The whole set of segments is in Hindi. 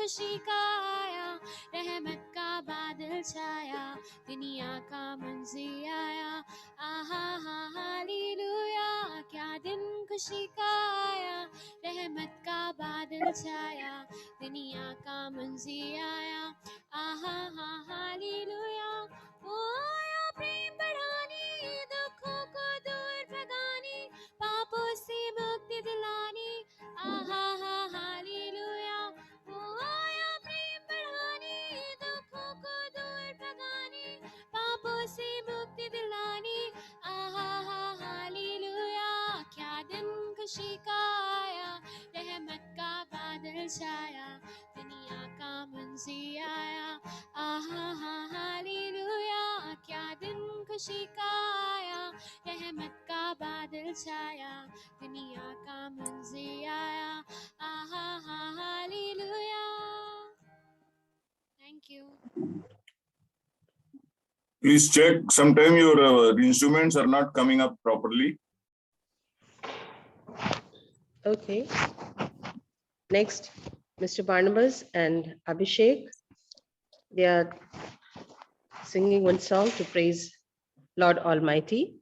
खुशी का आया, रहमत का बादल छाया, दुनिया का मंज़िल आया। आहा हा हालेलुया, क्या दिन खुशी का आया, रहमत का बादल छाया, दुनिया का मंज़िल आया। आहा हा हालेलुया, वो आया प्रेम बढ़ाने, दुखों को दूर भगाने, पापों से मुक्ति दिलाने। आहा हा हालेलुया, वो आया प्रेम बढ़ाने, दुखों को दूर भगाने, पापों से मुक्ति दिलाने। आहा हा हालेलुया, क्या दिन खुशी का आया, रहमत का बादल छाया, दुनिया का मंज़िल आया। आहा हा हालेलुया, क्या दिन खुशी का आया, रहमत का बादल छाया, दुनिया का मंज़िल आया। आहा हा hallelujah. Thank you. Please check. Sometime your instruments are not coming up properly. Okay. Next, Mr. Barnabas and Abhishek. They are singing one song to praise Lord Almighty.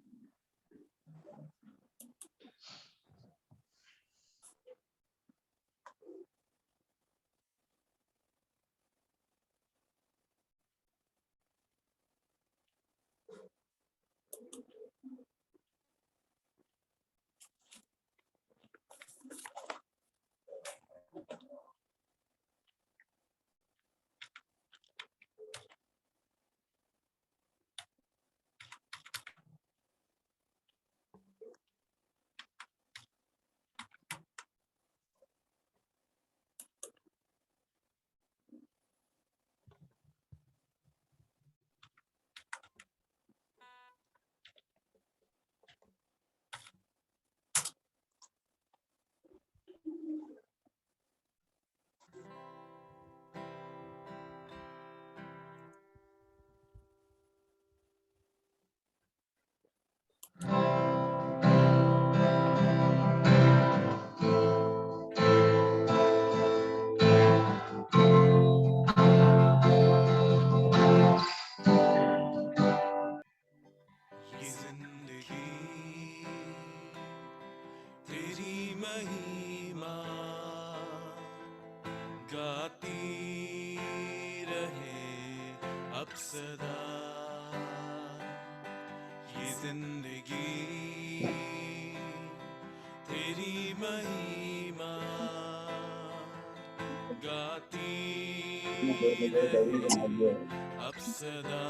अब सदा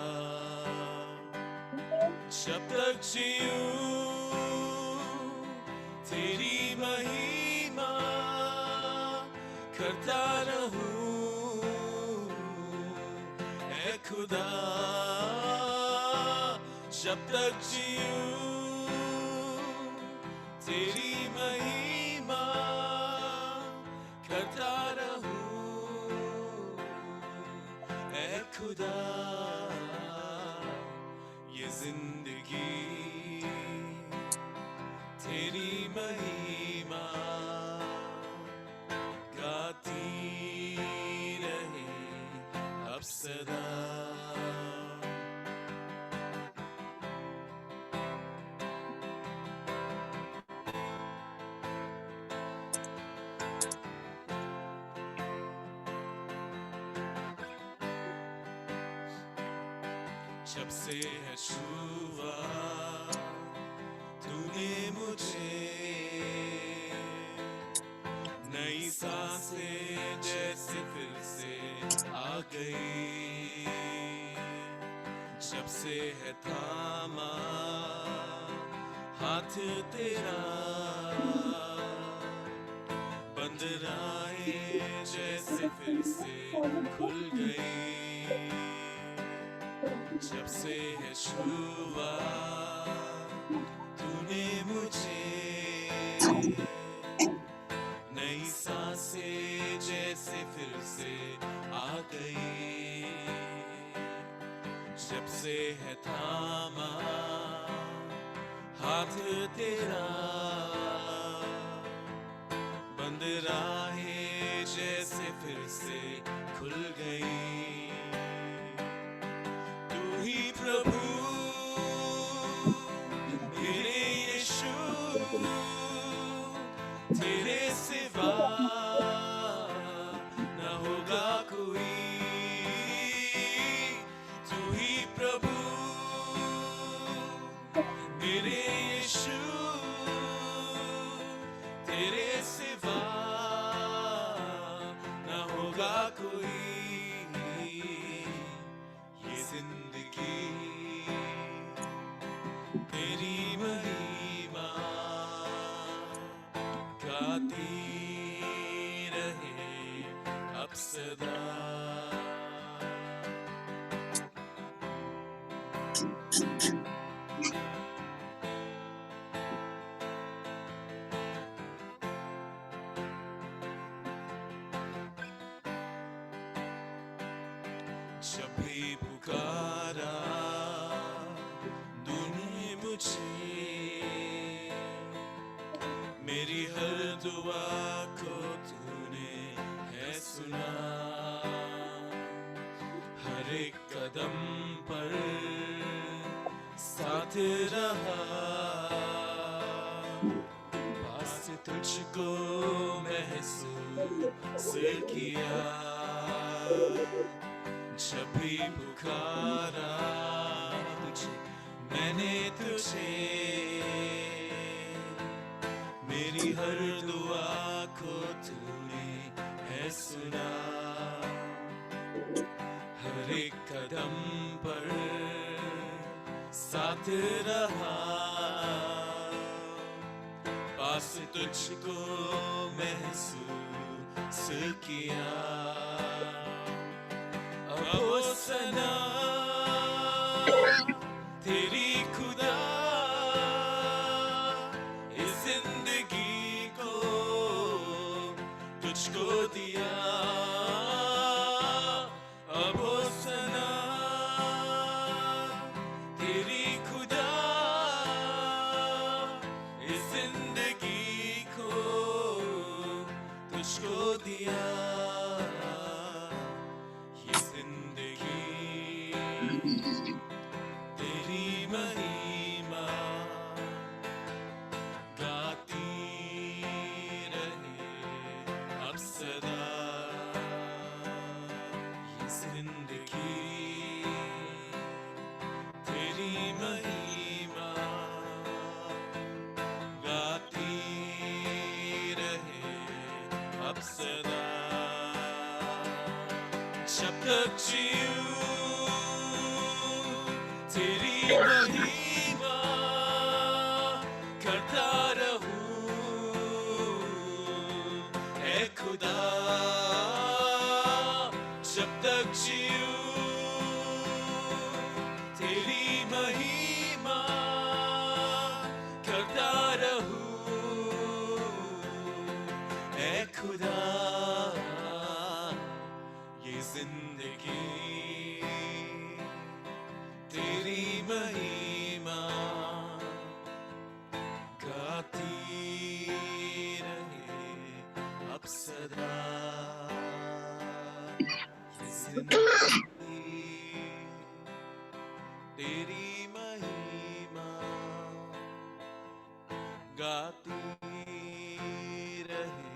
जब तक जीऊं तेरी महिमा करता रहूं ऐ खुदा जब तक जीऊं तेरी महिमा करता रहूं ऐ खुदा ये जिंदगी तेरी महिमा गाती रहे अब सदा जब से है शुरुआत तूने मुझे नई सांसें जैसे फिर से आ गई जब से है थामा हाथ तेरा बंद राहें जैसे फिर से खुल गई जब से है शुरुआत तूने मुझे नई सांसें जैसे फिर से आ गई जब से है थामा हाथ तेरा बंद राहें जैसे फिर से जब भी पुकारा तूने मुझे, मेरी हर दुआ को तूने है सुना। हर एक कदम पर साथ रहा, पास तुझको महसूस किया। जब भी पुकारा तुझे, मैंने तुझे, मेरी हर दुआ को तूने है सुना। हर एक कदम पर साथ रहा, पास तुझको महसूस किया। अब सना तेरी खुदा, इस जिंदगी को तुझको दिया। अब सना तेरी खुदा, इस जिंदगी को तुझको दिया। तेरी महिमा गाती रहे अब सदा। ये जिंदगी तेरी महिमा गाती रहे अब सदा। जब तक जीऊं तेरी महिमा करता रहूं, ऐ खुदा। जब तक जीऊं तेरी महिमा करता रहूं, ऐ खुदा। ये जिंदगी तेरी महिमा गाती रहे अब सदा। ये जिंदगी तेरी महिमा गाती रहे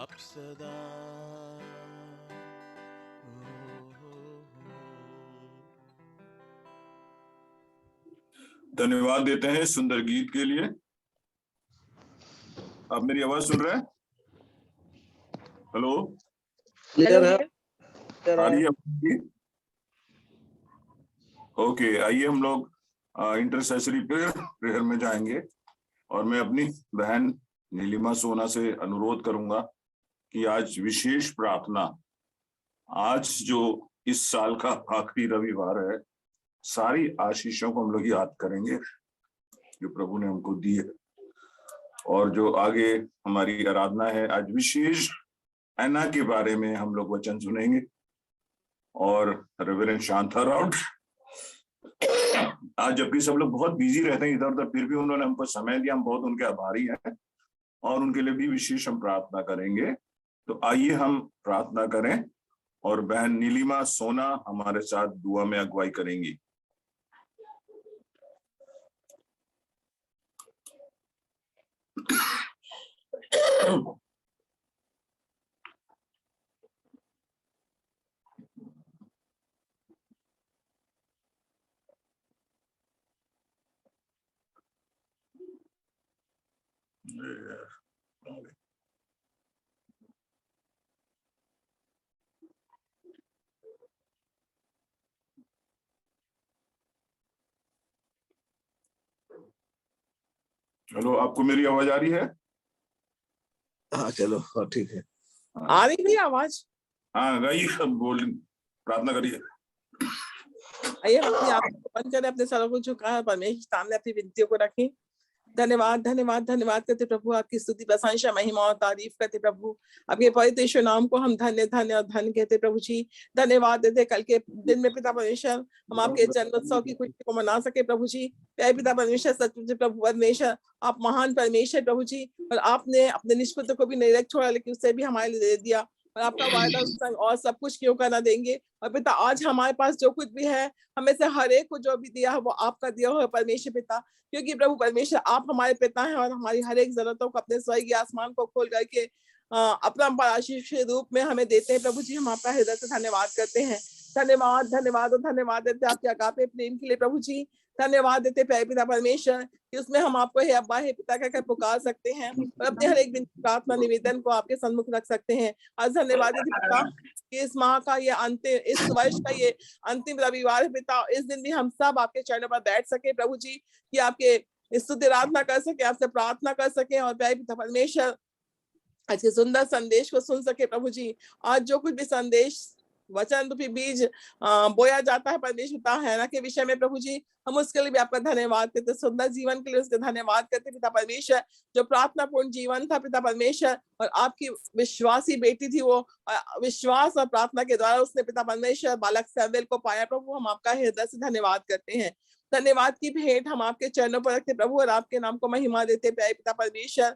अब सदा। धन्यवाद देते हैं सुंदर गीत के लिए। आप मेरी आवाज सुन रहे हैं? हेलो, क्लियर है? आ रही है? ओके, आइए हम लोग इंटरसेसरी प्रेयर में जाएंगे। और मैं अपनी बहन नीलिमा सोना से अनुरोध करूंगा कि आज विशेष प्रार्थना, आज जो इस साल का आखिरी रविवार है, सारी आशीषों को हम लोग याद करेंगे जो प्रभु ने हमको दी है। और जो आगे हमारी आराधना है, आज विशेष ऐना के बारे में हम लोग वचन सुनेंगे। और रेवरेंड शांता राउत, आज जबकि सब लोग बहुत बिजी रहते हैं इधर उधर, फिर भी उन्होंने हमको समय दिया, हम बहुत उनके आभारी हैं। और उनके लिए भी विशेष हम प्रार्थना करेंगे। तो आइए हम प्रार्थना करें और बहन नीलिमा सोना हमारे साथ दुआ में अगुवाई करेंगी। चलो, आपको मेरी आवाज आ रही है? हाँ चलो, हाँ ठीक है। आ रही नहीं आवाज? हाँ गाइए, सब बोल, प्रार्थना करिए। आइए हम अपनी आंखों को बंद करें, अपने सरों को झुकाएं, परमेश्वर के सामने अपनी विनतियों को रखें। धन्यवाद धन्यवाद धन्यवाद करते प्रभु, आपकी स्तुति प्रशंसा महिमा और तारीफ करते प्रभु। आपके पवित्र यीशु नाम को हम धन्य धन्य और धन्य कहते प्रभु जी। धन्यवाद देते कल के दिन में पिता परमेश्वर हम आपके जन्मोत्सव की खुशी को मना सके प्रभु जी। प्यारे पिता परमेश्वर, सचमुच प्रभु परमेश्वर आप महान परमेश्वर प्रभु जी, और आपने अपने निष्पुत्र को भी नहीं रख छोड़ा, लेकिन उससे भी हमारे लिए दे दिया, और आपका वायदा संग और सब कुछ क्यों करना देंगे। और पिता आज हमारे पास जो कुछ भी है, हमें से हर एक को जो भी दिया है वो आपका दिया हुआ है परमेश्वर पिता, क्योंकि प्रभु परमेश्वर आप हमारे पिता हैं और हमारी हर एक जरूरतों को अपने स्वर्गीय आसमान को खोल करके अपना आशीष के रूप में हमें देते हैं प्रभु जी। हम आपका हृदय से धन्यवाद करते हैं। धन्यवाद धन्यवाद और धन्यवाद देते आपके अगापे प्रेम के लिए प्रभु जी। धन्यवाद देते प्यारे पिता परमेश्वर कि उसमें हम आपको हे अब्बा हे पिता कहकर पुकार सकते हैं और अपने हर एक विनती प्रार्थना निवेदन को आपके सम्मुख रख सकते हैं। आज धन्यवाद देते पिता कि इस माह का ये अंतिम, इस वर्ष का ये अंतिम रविवार है पिता, इस दिन भी हम सब आपके चरणों पर बैठ सके प्रभु जी, कि आपके स्तुति आराधना कर सके, आपसे प्रार्थना कर सके और प्यारे पिता परमेश्वर आज के सुंदर संदेश को सुन सके प्रभु जी। आज जो कुछ भी संदेश वचन रूपी बीज बोया जाता है परमेश्वर पिता हैना के विषय में प्रभु जी, हम उसके लिए भी आपका धन्यवाद करते, सुंदर जीवन के लिए उसके धन्यवाद करते पिता परमेश्वर, जो प्रार्थना पूर्ण जीवन था पिता परमेश्वर, और आपकी विश्वासी बेटी थी, वो विश्वास और प्रार्थना के द्वारा उसने पिता परमेश्वर बालक सैमुएल को पाया प्रभु। हम आपका हृदय से धन्यवाद करते हैं। धन्यवाद की भेंट हम आपके चरणों पर रखते प्रभु और आपके नाम को महिमा देते प्यारे पिता परमेश्वर।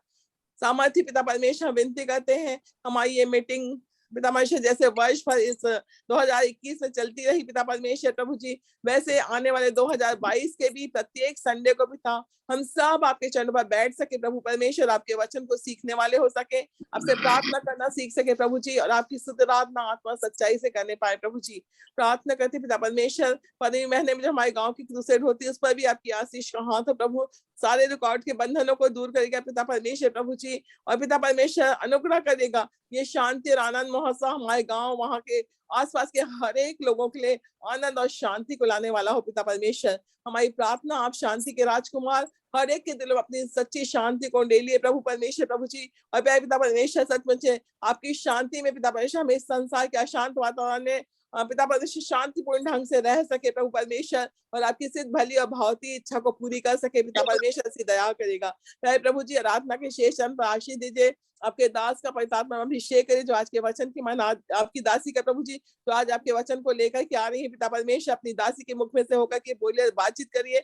सामर्थ्य पिता परमेश्वर विनती करते हैं हमारी ये मीटिंग पिता परमेश्वर जैसे वर्ष भर इस 2021 में चलती रही पिता परमेश्वर प्रभु जी, वैसे आने वाले 2022 के भी प्रत्येक संडे को पिता हम सब आपके चरणों पर बैठ सके प्रभु परमेश्वर, आपके वचन को सीखने वाले हो सके, आपसे प्रार्थना करना सीख सके प्रभु जी, और आपकी स्तुति आराधना आत्मा सच्चाई से करने पाए प्रभु जी। प्रार्थना करते पिता परमेश्वर, 15वें महीने में जो हमारे गांव की क्रूसेड होती है उस पर भी आपकी आशीष का हाथ हो प्रभु, सारे रिकॉर्ड के बंधनों को दूर करेगा पिता परमेश्वर प्रभु जी, और पिता परमेश्वर अनुग्रह करेगा ये शांति और आनंद महोत्सव हमारे गांव वहां के आसपास के हर एक लोगों के लिए आनंद और शांति को लाने वाला हो पिता परमेश्वर। हमारी प्रार्थना आप शांति के राजकुमार हर एक के दिल में अपनी सच्ची शांति को ले लिए प्रभु परमेश्वर प्रभु जी, और प्यारे पिता परमेश्वर सचमुच आपकी शांति में पिता परमेश्वर हमें इस संसार के अशांत वातावरण में पिता परमेश्वर शांतिपूर्ण ढंग से रह सके प्रभु परमेश्वर, और आपकी सिद्ध भली और भावती इच्छा को पूरी कर सके पिता परमेश्वर से दया करेगा। प्यारे प्रभु जी आराधना के शेष पर आशीष दीजिए, आपके दास का पवित्र आत्मा अभिषेक करे, जो आज के वचन की मन आपकी दासी का प्रभु जी, तो आज आपके वचन को लेकर के आ रही है पिता परमेश्वर, अपनी दासी के मुख में से होकर के बोलिए, बातचीत करिए,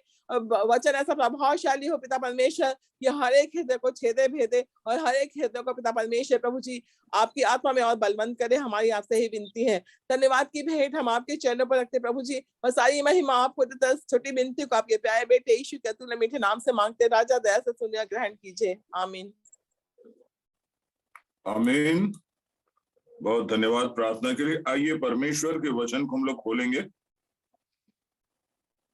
वचन ऐसा प्रभावशाली हो पिता परमेश्वर, ये हर एक हृदय को छेदे भेदे और हर एक हृदय को पिता परमेश्वर प्रभु जी आपकी आत्मा में और बलवंत करे, हमारी आपसे ही विनती है। धन्यवाद की भेंट हम आपके चरणों पर रखते प्रभु जी, और सारी महिमा आपको छोटी विनती को आपके प्यारे बेटे यीशु के अतुल्य मीठे नाम से मांगते, राजा दया से सुनिए ग्रहण कीजिए, आमीन। आमीन। बहुत धन्यवाद प्रार्थना के लिए। आइए परमेश्वर के वचन को हम लोग खोलेंगे,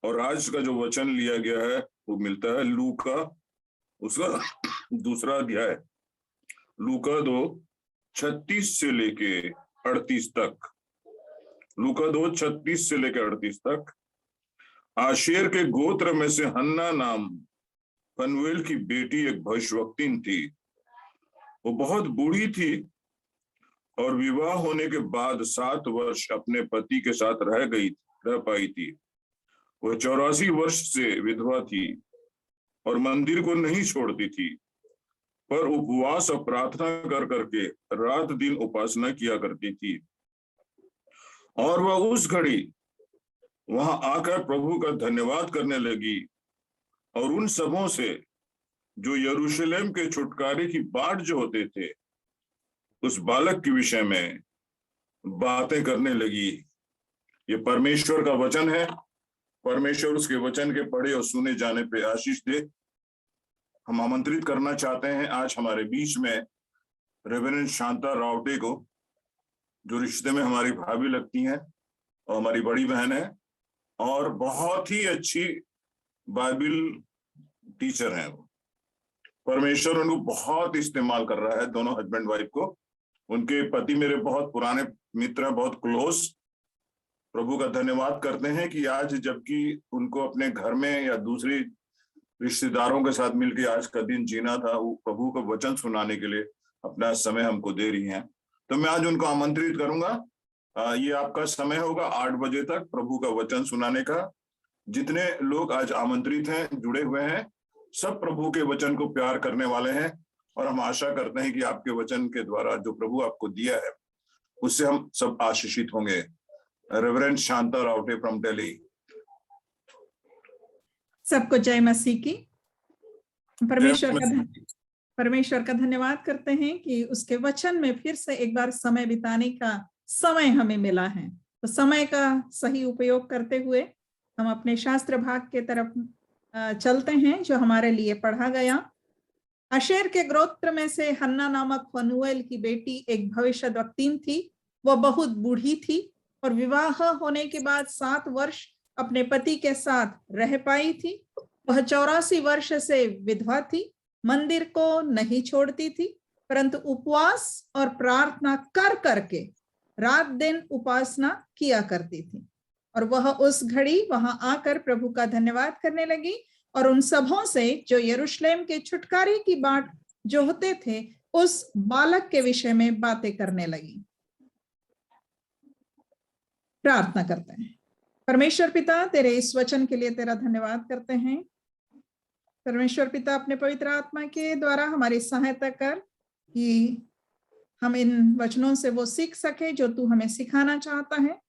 और आज का जो वचन लिया गया है वो मिलता है लूका उसका दूसरा अध्याय, लूका 2:36 से लेके 38 तक। लूका 2:36 से लेके 38 तक। आशेर के गोत्र में से हन्ना नाम फनूएल की बेटी एक भविष्यवक्तिन थी। वो बहुत बूढ़ी थी और विवाह होने के बाद 7 वर्ष अपने पति के साथ रह पाई थी। वह 84 वर्ष से विधवा थी और मंदिर को नहीं छोड़ती थी, पर उपवास और प्रार्थना कर करके रात दिन उपासना किया करती थी। और वह उस घड़ी वहां आकर प्रभु का धन्यवाद करने लगी और उन सबों से जो यरूशलेम के छुटकारे की बाट जो होते थे उस बालक के विषय में बातें करने लगी। ये परमेश्वर का वचन है। परमेश्वर उसके वचन के पढ़े और सुने जाने पे आशीष दे। हम आमंत्रित करना चाहते हैं आज हमारे बीच में रेवरेंड शांता रावटे को, जो रिश्ते में हमारी भाभी लगती हैं और हमारी बड़ी बहन है, और बहुत ही अच्छी बाइबल टीचर हैं। वो परमेश्वर उनको बहुत इस्तेमाल कर रहा है, दोनों हस्बैंड वाइफ को। उनके पति मेरे बहुत पुराने मित्र हैं, बहुत क्लोज। प्रभु का धन्यवाद करते हैं कि आज जबकि उनको अपने घर में या दूसरी रिश्तेदारों के साथ मिलकर आज का दिन जीना था, वो प्रभु का वचन सुनाने के लिए अपना समय हमको दे रही हैं। तो मैं आज उनको आमंत्रित करूंगा ये आपका समय होगा 8 बजे तक प्रभु का वचन सुनाने का। जितने लोग आज आमंत्रित हैं, जुड़े हुए हैं, सब प्रभु के वचन को प्यार करने वाले हैं और हम आशा करते हैं कि आपके वचन के द्वारा जो प्रभु आपको दिया है उससे हम सब आशीषित होंगे। Reverend Shanta Rawte from Delhi. सबको जय मसीह की। परमेश्वर का धन्यवाद करते हैं कि उसके वचन में फिर से एक बार समय बिताने का समय हमें मिला है। तो समय का सही उपयोग करते हुए हम अपने शास्त्र भाग के तरफ चलते हैं जो हमारे लिए पढ़ा गया। आशेर के गोत्र में से हन्ना नामक फनुएल की बेटी एक भविष्यद्वक्तीन थी। वह बहुत बूढ़ी थी और विवाह होने के बाद 7 वर्ष अपने पति के साथ रह पाई थी। वह 84 वर्ष से विधवा थी, मंदिर को नहीं छोड़ती थी, परंतु उपवास और प्रार्थना कर करके रात दिन उपासना किया करती थी। और वह उस घड़ी वहां आकर प्रभु का धन्यवाद करने लगी और उन सबों से जो यरूशलेम के छुटकारे की बाट जोहते थे उस बालक के विषय में बातें करने लगी। प्रार्थना करते हैं। परमेश्वर पिता, तेरे इस वचन के लिए तेरा धन्यवाद करते हैं। परमेश्वर पिता, अपने पवित्र आत्मा के द्वारा हमारी सहायता कर कि हम इन वचनों से वो सीख सके जो तू हमें सिखाना चाहता है,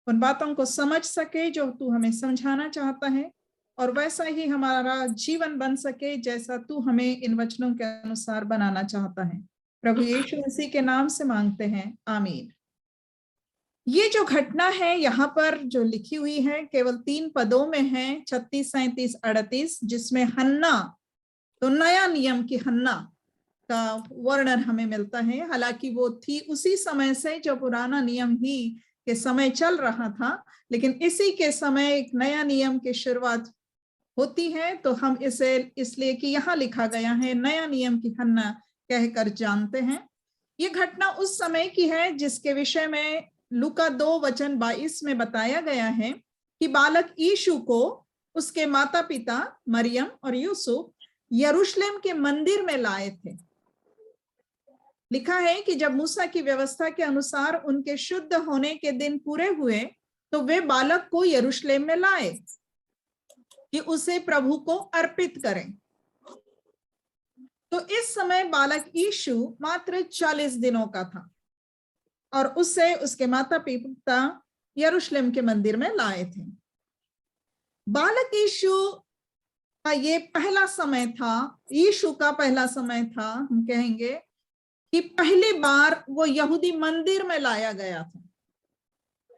उन बातों को समझ सके जो तू हमें समझाना चाहता है, और वैसा ही हमारा जीवन बन सके जैसा तू हमें इन वचनों के अनुसार बनाना चाहता है। प्रभु यीशु मसीह के नाम से मांगते हैं, आमीन। ये जो घटना है यहाँ पर जो लिखी हुई है केवल 3 पदों में है, 36, 37, 38, जिसमें हन्ना, तो नया नियम की हन्ना का वर्णन हमें मिलता है। हालांकि वो थी उसी समय से जो पुराना नियम ही के समय चल रहा था, लेकिन इसी के समय एक नया नियम की शुरुआत होती है। तो हम इसे इसलिए कि यहाँ लिखा गया है नया नियम की हन्ना कहकर जानते हैं। ये घटना उस समय की है जिसके विषय में लूका 2:22 में बताया गया है कि बालक यीशु को उसके माता पिता मरियम और यूसुफ यरूशलेम के मंदिर में लाए थे। लिखा है कि जब मूसा की व्यवस्था के अनुसार उनके शुद्ध होने के दिन पूरे हुए तो वे बालक को यरूशलेम में लाए कि उसे प्रभु को अर्पित करें। तो इस समय बालक यीशु मात्र 40 दिनों का था और उससे उसके माता पिता यरूशलेम के मंदिर में लाए थे। बालक यीशु का ये पहला समय था, यीशु का पहला समय था। हम कहेंगे कि पहली बार वो यहूदी मंदिर में लाया गया था।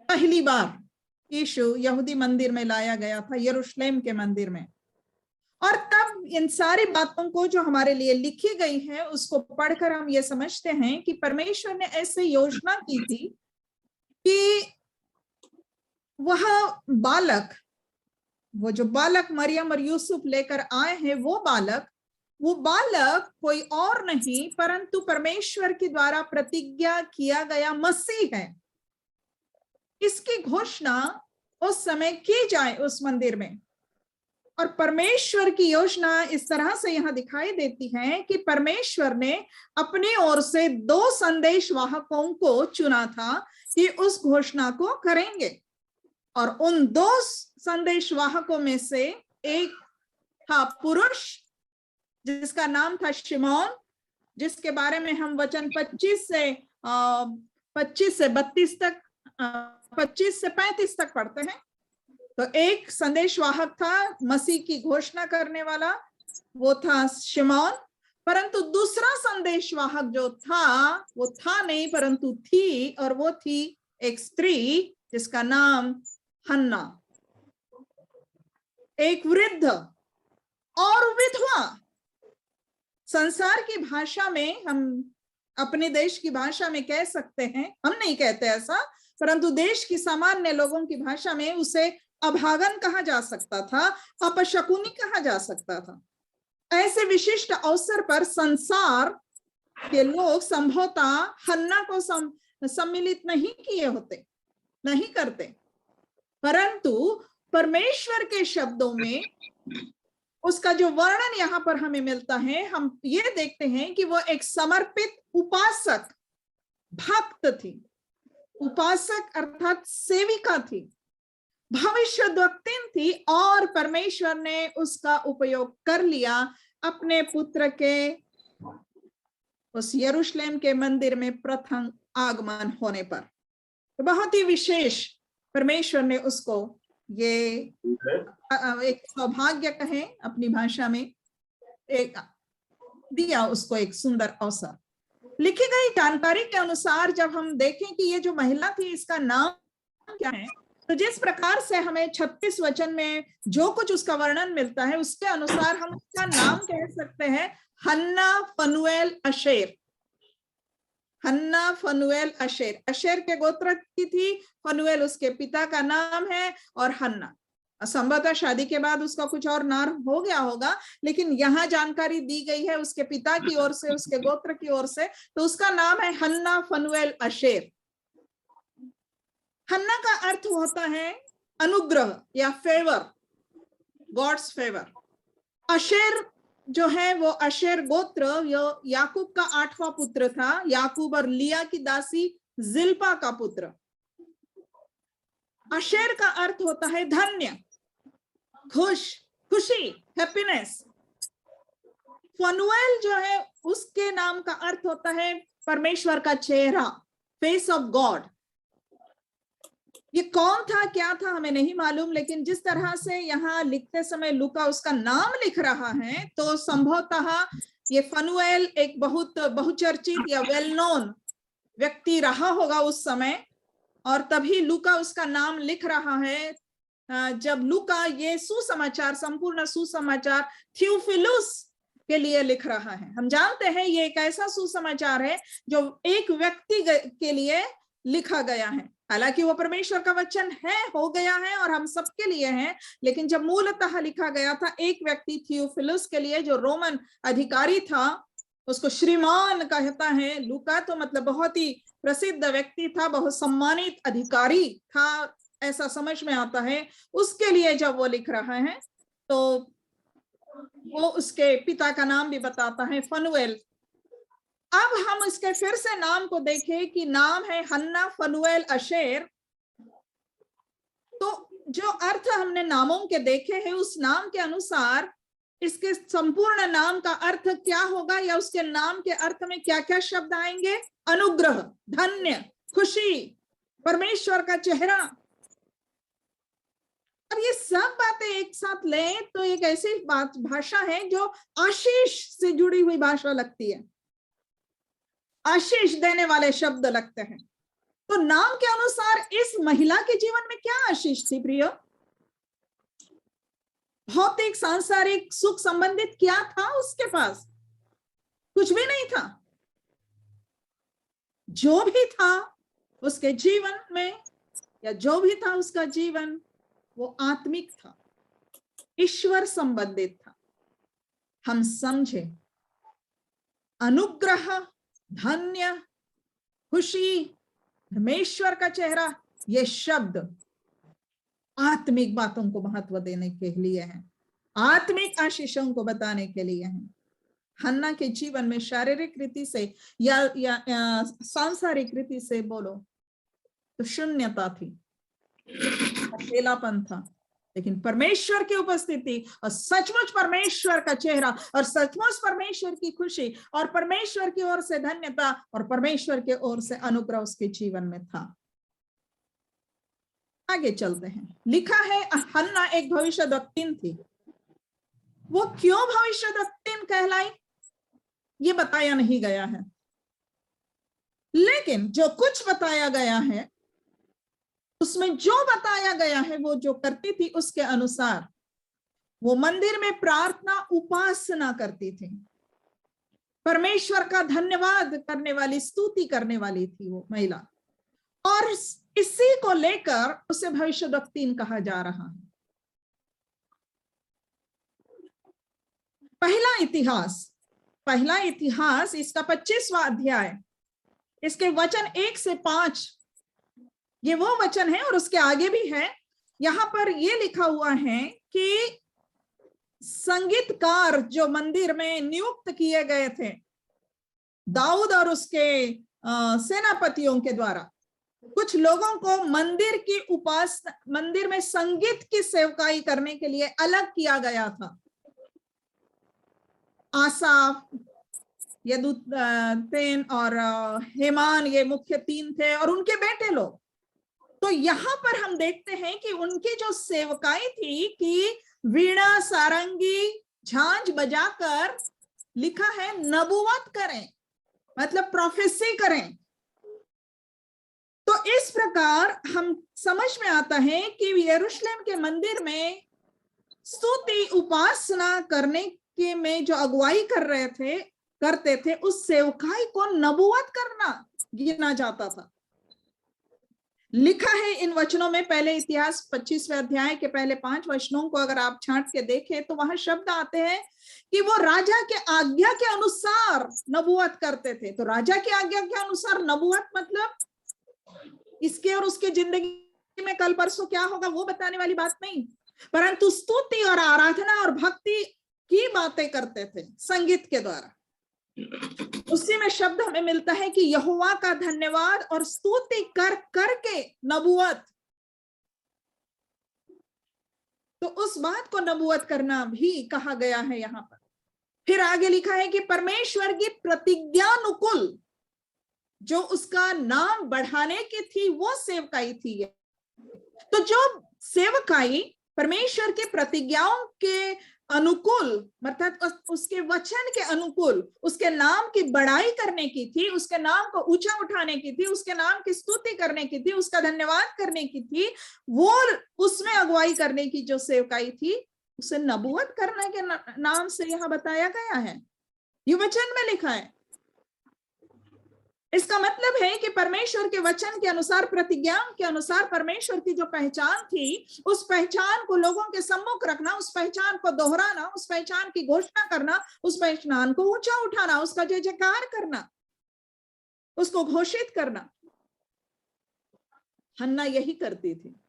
पहली बार यीशु यहूदी मंदिर में लाया गया था, यरूशलेम के मंदिर में। और तब इन सारी बातों को जो हमारे लिए लिखी गई है उसको पढ़कर हम ये समझते हैं कि परमेश्वर ने ऐसे योजना की थी कि वह बालक, वो जो बालक मरियम और यूसुफ लेकर आए हैं, वो बालक कोई और नहीं परंतु परमेश्वर के द्वारा प्रतिज्ञा किया गया मसीह है। इसकी घोषणा उस समय की जाए उस मंदिर में। और परमेश्वर की योजना इस तरह से यहाँ दिखाई देती है कि परमेश्वर ने अपनी ओर से 2 संदेशवाहकों को चुना था कि उस घोषणा को करेंगे। और उन 2 संदेशवाहकों में से एक था पुरुष जिसका नाम था शिमोन, जिसके बारे में हम वचन 25 से 35 तक पढ़ते हैं। तो एक संदेशवाहक था मसीह की घोषणा करने वाला, वो था शिमोन। परंतु दूसरा संदेशवाहक जो था वो था नहीं परंतु थी, और वो थी एक स्त्री जिसका नाम हन्ना, एक वृद्ध और विधवा। संसार की भाषा में, हम अपने देश की भाषा में कह सकते हैं, हम नहीं कहते ऐसा, परंतु देश की सामान्य लोगों की भाषा में उसे अभागन कहा जा सकता था, अपशकुनी कहा जा सकता था। ऐसे विशिष्ट अवसर पर संसार के लोग संभवतः हन्ना को सम्मिलित नहीं करते, परंतु परमेश्वर के शब्दों में उसका जो वर्णन यहाँ पर हमें मिलता है, हम ये देखते हैं कि वो एक समर्पित उपासक भक्त थी। उपासक अर्थात सेविका थी, भविष्यद्वक्तिन थी, और परमेश्वर ने उसका उपयोग कर लिया अपने पुत्र के उस यरूशलेम के मंदिर में प्रथम आगमन होने पर। तो बहुत ही विशेष परमेश्वर ने उसको ये एक सौभाग्य कहें अपनी भाषा में एक दिया, उसको एक सुंदर अवसर। लिखी गई जानकारी के अनुसार जब हम देखें कि ये जो महिला थी इसका नाम क्या है, तो जिस प्रकार से हमें 36 वचन में जो कुछ उसका वर्णन मिलता है उसके अनुसार हम उसका नाम कह सकते हैं हन्ना फनुएल अशेर। हन्ना फनुएल अशेर, अशेर के गोत्र की थी, फनुएल उसके पिता का नाम है, और हन्ना संभवतः शादी के बाद उसका कुछ और नाम हो गया होगा, लेकिन यहाँ जानकारी दी गई है उसके पिता की ओर से, उसके गोत्र की ओर से, तो उसका नाम है हन्ना फनुएल अशेर। हन्ना का अर्थ होता है अनुग्रह या फेवर, गॉड्स फेवर। अशेर जो है वो अशेर गोत्र याकूब का 8वां पुत्र था, याकूब और लिया की दासी जिल्पा का पुत्र। अशेर का अर्थ होता है धन्य, खुश, खुशी, हैप्पीनेस। फनुएल जो है उसके नाम का अर्थ होता है परमेश्वर का चेहरा, फेस ऑफ गॉड। ये कौन था क्या था हमें नहीं मालूम, लेकिन जिस तरह से यहाँ लिखते समय लूका उसका नाम लिख रहा है तो संभवतः ये फनुएल एक बहुत बहुचर्चित या वेल नोन व्यक्ति रहा होगा उस समय, और तभी लूका उसका नाम लिख रहा है। जब लूका ये सुसमाचार, संपूर्ण सुसमाचार थियोफिलुस के लिए लिख रहा है। हम जानते हैं ये एक ऐसा सुसमाचार है जो एक व्यक्ति के लिए लिखा गया है, हालांकि वो परमेश्वर का वचन है, हो गया है और हम सबके लिए है, लेकिन जब मूलतः लिखा गया था एक व्यक्ति थियोफिलुस के लिए जो रोमन अधिकारी था, उसको श्रीमान कहता है लूका, तो मतलब बहुत ही प्रसिद्ध व्यक्ति था, बहुत सम्मानित अधिकारी था, ऐसा समझ में आता है। उसके लिए जब वो लिख रहा है तो वो उसके पिता का नाम भी बताता है फनुएल। अब हम इसके फिर से नाम को देखें कि नाम है हन्ना फनुएल अशेर, तो जो अर्थ हमने नामों के देखे हैं उस नाम के अनुसार इसके संपूर्ण नाम का अर्थ क्या होगा, या उसके नाम के अर्थ में क्या क्या शब्द आएंगे? अनुग्रह, धन्य, खुशी, परमेश्वर का चेहरा। अब ये सब बातें एक साथ लें तो एक ऐसी भाषा है जो आशीष से जुड़ी हुई भाषा लगती है, आशीष देने वाले शब्द लगते हैं। तो नाम के अनुसार इस महिला के जीवन में क्या आशीष थी प्रियो? भौतिक सांसारिक सुख संबंधित क्या था उसके पास? कुछ भी नहीं था। जो भी था उसके जीवन में, या जो भी था उसका जीवन, वो आत्मिक था, ईश्वर संबंधित था। हम समझे अनुग्रह, धन्य, खुशी, परमेश्वर का चेहरा, ये शब्द आत्मिक बातों को महत्व देने के लिए हैं, आत्मिक आशीषों को बताने के लिए हैं। हन्ना के जीवन में शारीरिक रीति से या सांसारिक रीति से बोलो तो शून्यता थी, अकेलापन था, लेकिन परमेश्वर की उपस्थिति और सचमुच परमेश्वर का चेहरा और सचमुच परमेश्वर की खुशी और परमेश्वर की ओर से धन्यता और परमेश्वर की ओर से अनुग्रह उसके जीवन में था। आगे चलते हैं। लिखा है हन्ना एक भविष्यद्वक्तिन थी। वो क्यों भविष्यद्वक्तिन कहलाई ये बताया नहीं गया है, लेकिन जो कुछ बताया गया है उसमें जो बताया गया है वो जो करती थी उसके अनुसार वो मंदिर में प्रार्थना उपासना करती थी, परमेश्वर का धन्यवाद करने वाली, स्तुति करने वाली थी वो महिला, और इसी को लेकर उसे भविष्यद्वक्तिन कहा जा रहा है। पहला इतिहास इसका 25वां अध्याय, इसके वचन 1 से 5, ये वो वचन है और उसके आगे भी है। यहां पर ये लिखा हुआ है कि संगीतकार जो मंदिर में नियुक्त किए गए थे दाऊद और उसके सेनापतियों के द्वारा, कुछ लोगों को मंदिर में संगीत की सेवकाई करने के लिए अलग किया गया था। आसाफ, यदुतुन और हेमान, ये मुख्य 3 थे और उनके बेटे लोग। तो यहाँ पर हम देखते हैं कि उनकी जो सेवकाई थी कि वीणा, सारंगी, झांझ बजाकर, लिखा है नबुवत करें, मतलब प्रोफेसी करें। तो इस प्रकार हम समझ में आता है कि यरूशलेम के मंदिर में स्तुति उपासना करने के में जो अगुवाई करते थे, उस सेवकाई को नबुवत करना गिना जाता था। लिखा है इन वचनों में, पहले इतिहास 25वें अध्याय के पहले 5 वचनों को अगर आप छांट के देखें तो वहां शब्द आते हैं कि वो राजा के आज्ञा के अनुसार नबुवत करते थे। तो राजा की आज्ञा के अनुसार नबुवत मतलब इसके और उसके जिंदगी में कल परसों क्या होगा वो बताने वाली बात नहीं, परंतु स्तुति और आराधना और भक्ति की बातें करते थे संगीत के द्वारा। उसी में शब्द हमें मिलता है कि यहोवा का धन्यवाद और स्तुति कर करके नबुवत। तो उस बात को नबुवत करना भी कहा गया है यहाँ पर। फिर आगे लिखा है कि परमेश्वर की प्रतिज्ञानुकूल जो उसका नाम बढ़ाने की थी वो सेवकाई थी। तो जो सेवकाई परमेश्वर के प्रतिज्ञाओं के अनुकूल, मतलब उसके वचन के अनुकूल, उसके नाम की बड़ाई करने की थी, उसके नाम को ऊंचा उठाने की थी, उसके नाम की स्तुति करने की थी, उसका धन्यवाद करने की थी, वो उसमें अगुवाई करने की जो सेवकाई थी उसे नबुवत करने के नाम से यहाँ बताया गया है। ये वचन में लिखा है। इसका मतलब है कि परमेश्वर के वचन के अनुसार, प्रतिज्ञा के अनुसार परमेश्वर की जो पहचान थी, उस पहचान को लोगों के सम्मुख रखना, उस पहचान को दोहराना, उस पहचान की घोषणा करना, उस पहचान को ऊंचा उठाना, उसका जय जयकार करना, उसको घोषित करना। हन्ना यही करती थी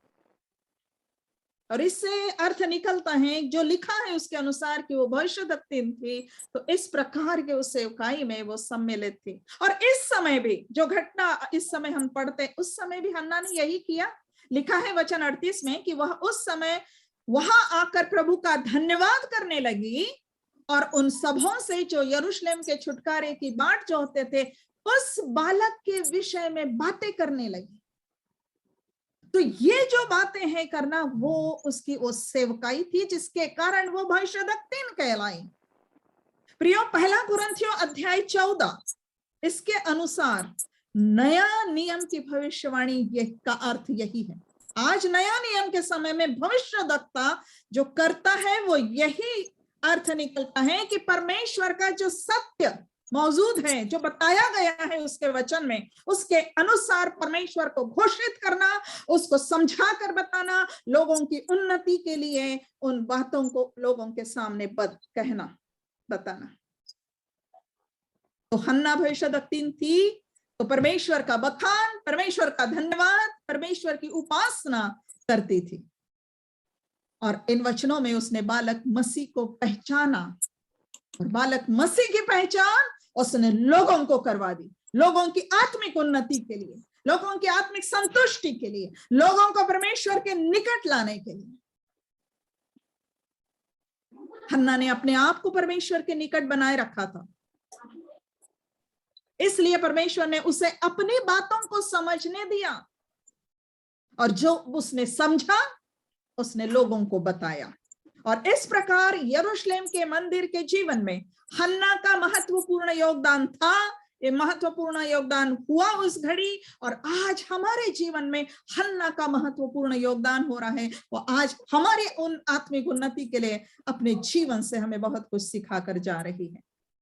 और इससे अर्थ निकलता है जो लिखा है उसके अनुसार कि वो भविष्यद्वक्तिन थी, तो इस प्रकार के उस सेवकाई में वो सम्मिलित थी। और इस समय भी जो घटना इस समय हम पढ़ते हैं, उस समय भी हन्ना ने यही किया। लिखा है वचन 38 में कि वह उस समय वहां आकर प्रभु का धन्यवाद करने लगी और उन सबों से जो यरूशलेम के छुटकारे की बाट जोहते थे उस बालक के विषय में बातें करने लगी। तो ये जो बातें हैं करना, वो उसकी वो सेवकाई थी जिसके कारण वो भविष्यद्वक्तिन कहलाई। प्रियो, 1 कुरिन्थियों अध्याय 14 इसके अनुसार नया नियम की भविष्यवाणी का अर्थ यही है। आज नया नियम के समय में भविष्यद्वक्ता जो करता है वो यही अर्थ निकलता है कि परमेश्वर का जो सत्य मौजूद है, जो बताया गया है उसके वचन में, उसके अनुसार परमेश्वर को घोषित करना, उसको समझा कर बताना, लोगों की उन्नति के लिए उन बातों को लोगों के सामने कहना, बताना। तो हन्ना भविष्यद्वक्तिन थी, तो परमेश्वर का बखान, परमेश्वर का धन्यवाद, परमेश्वर की उपासना करती थी। और इन वचनों में उसने बालक मसीह को पहचाना और बालक मसीह की पहचान उसने लोगों को करवा दी, लोगों की आत्मिक उन्नति के लिए, लोगों की आत्मिक संतुष्टि के लिए, लोगों को परमेश्वर के निकट लाने के लिए। हन्ना ने अपने आप को परमेश्वर के निकट बनाए रखा था, इसलिए परमेश्वर ने उसे अपनी बातों को समझने दिया और जो उसने समझा उसने लोगों को बताया। और इस प्रकार यरूशलेम के मंदिर के जीवन में हन्ना का महत्वपूर्ण योगदान था। ये महत्वपूर्ण योगदान हुआ उस घड़ी, और आज हमारे जीवन में हन्ना का महत्वपूर्ण योगदान हो रहा है। वो आज हमारे उन आत्मिक उन्नति के लिए अपने जीवन से हमें बहुत कुछ सिखा कर जा रही है।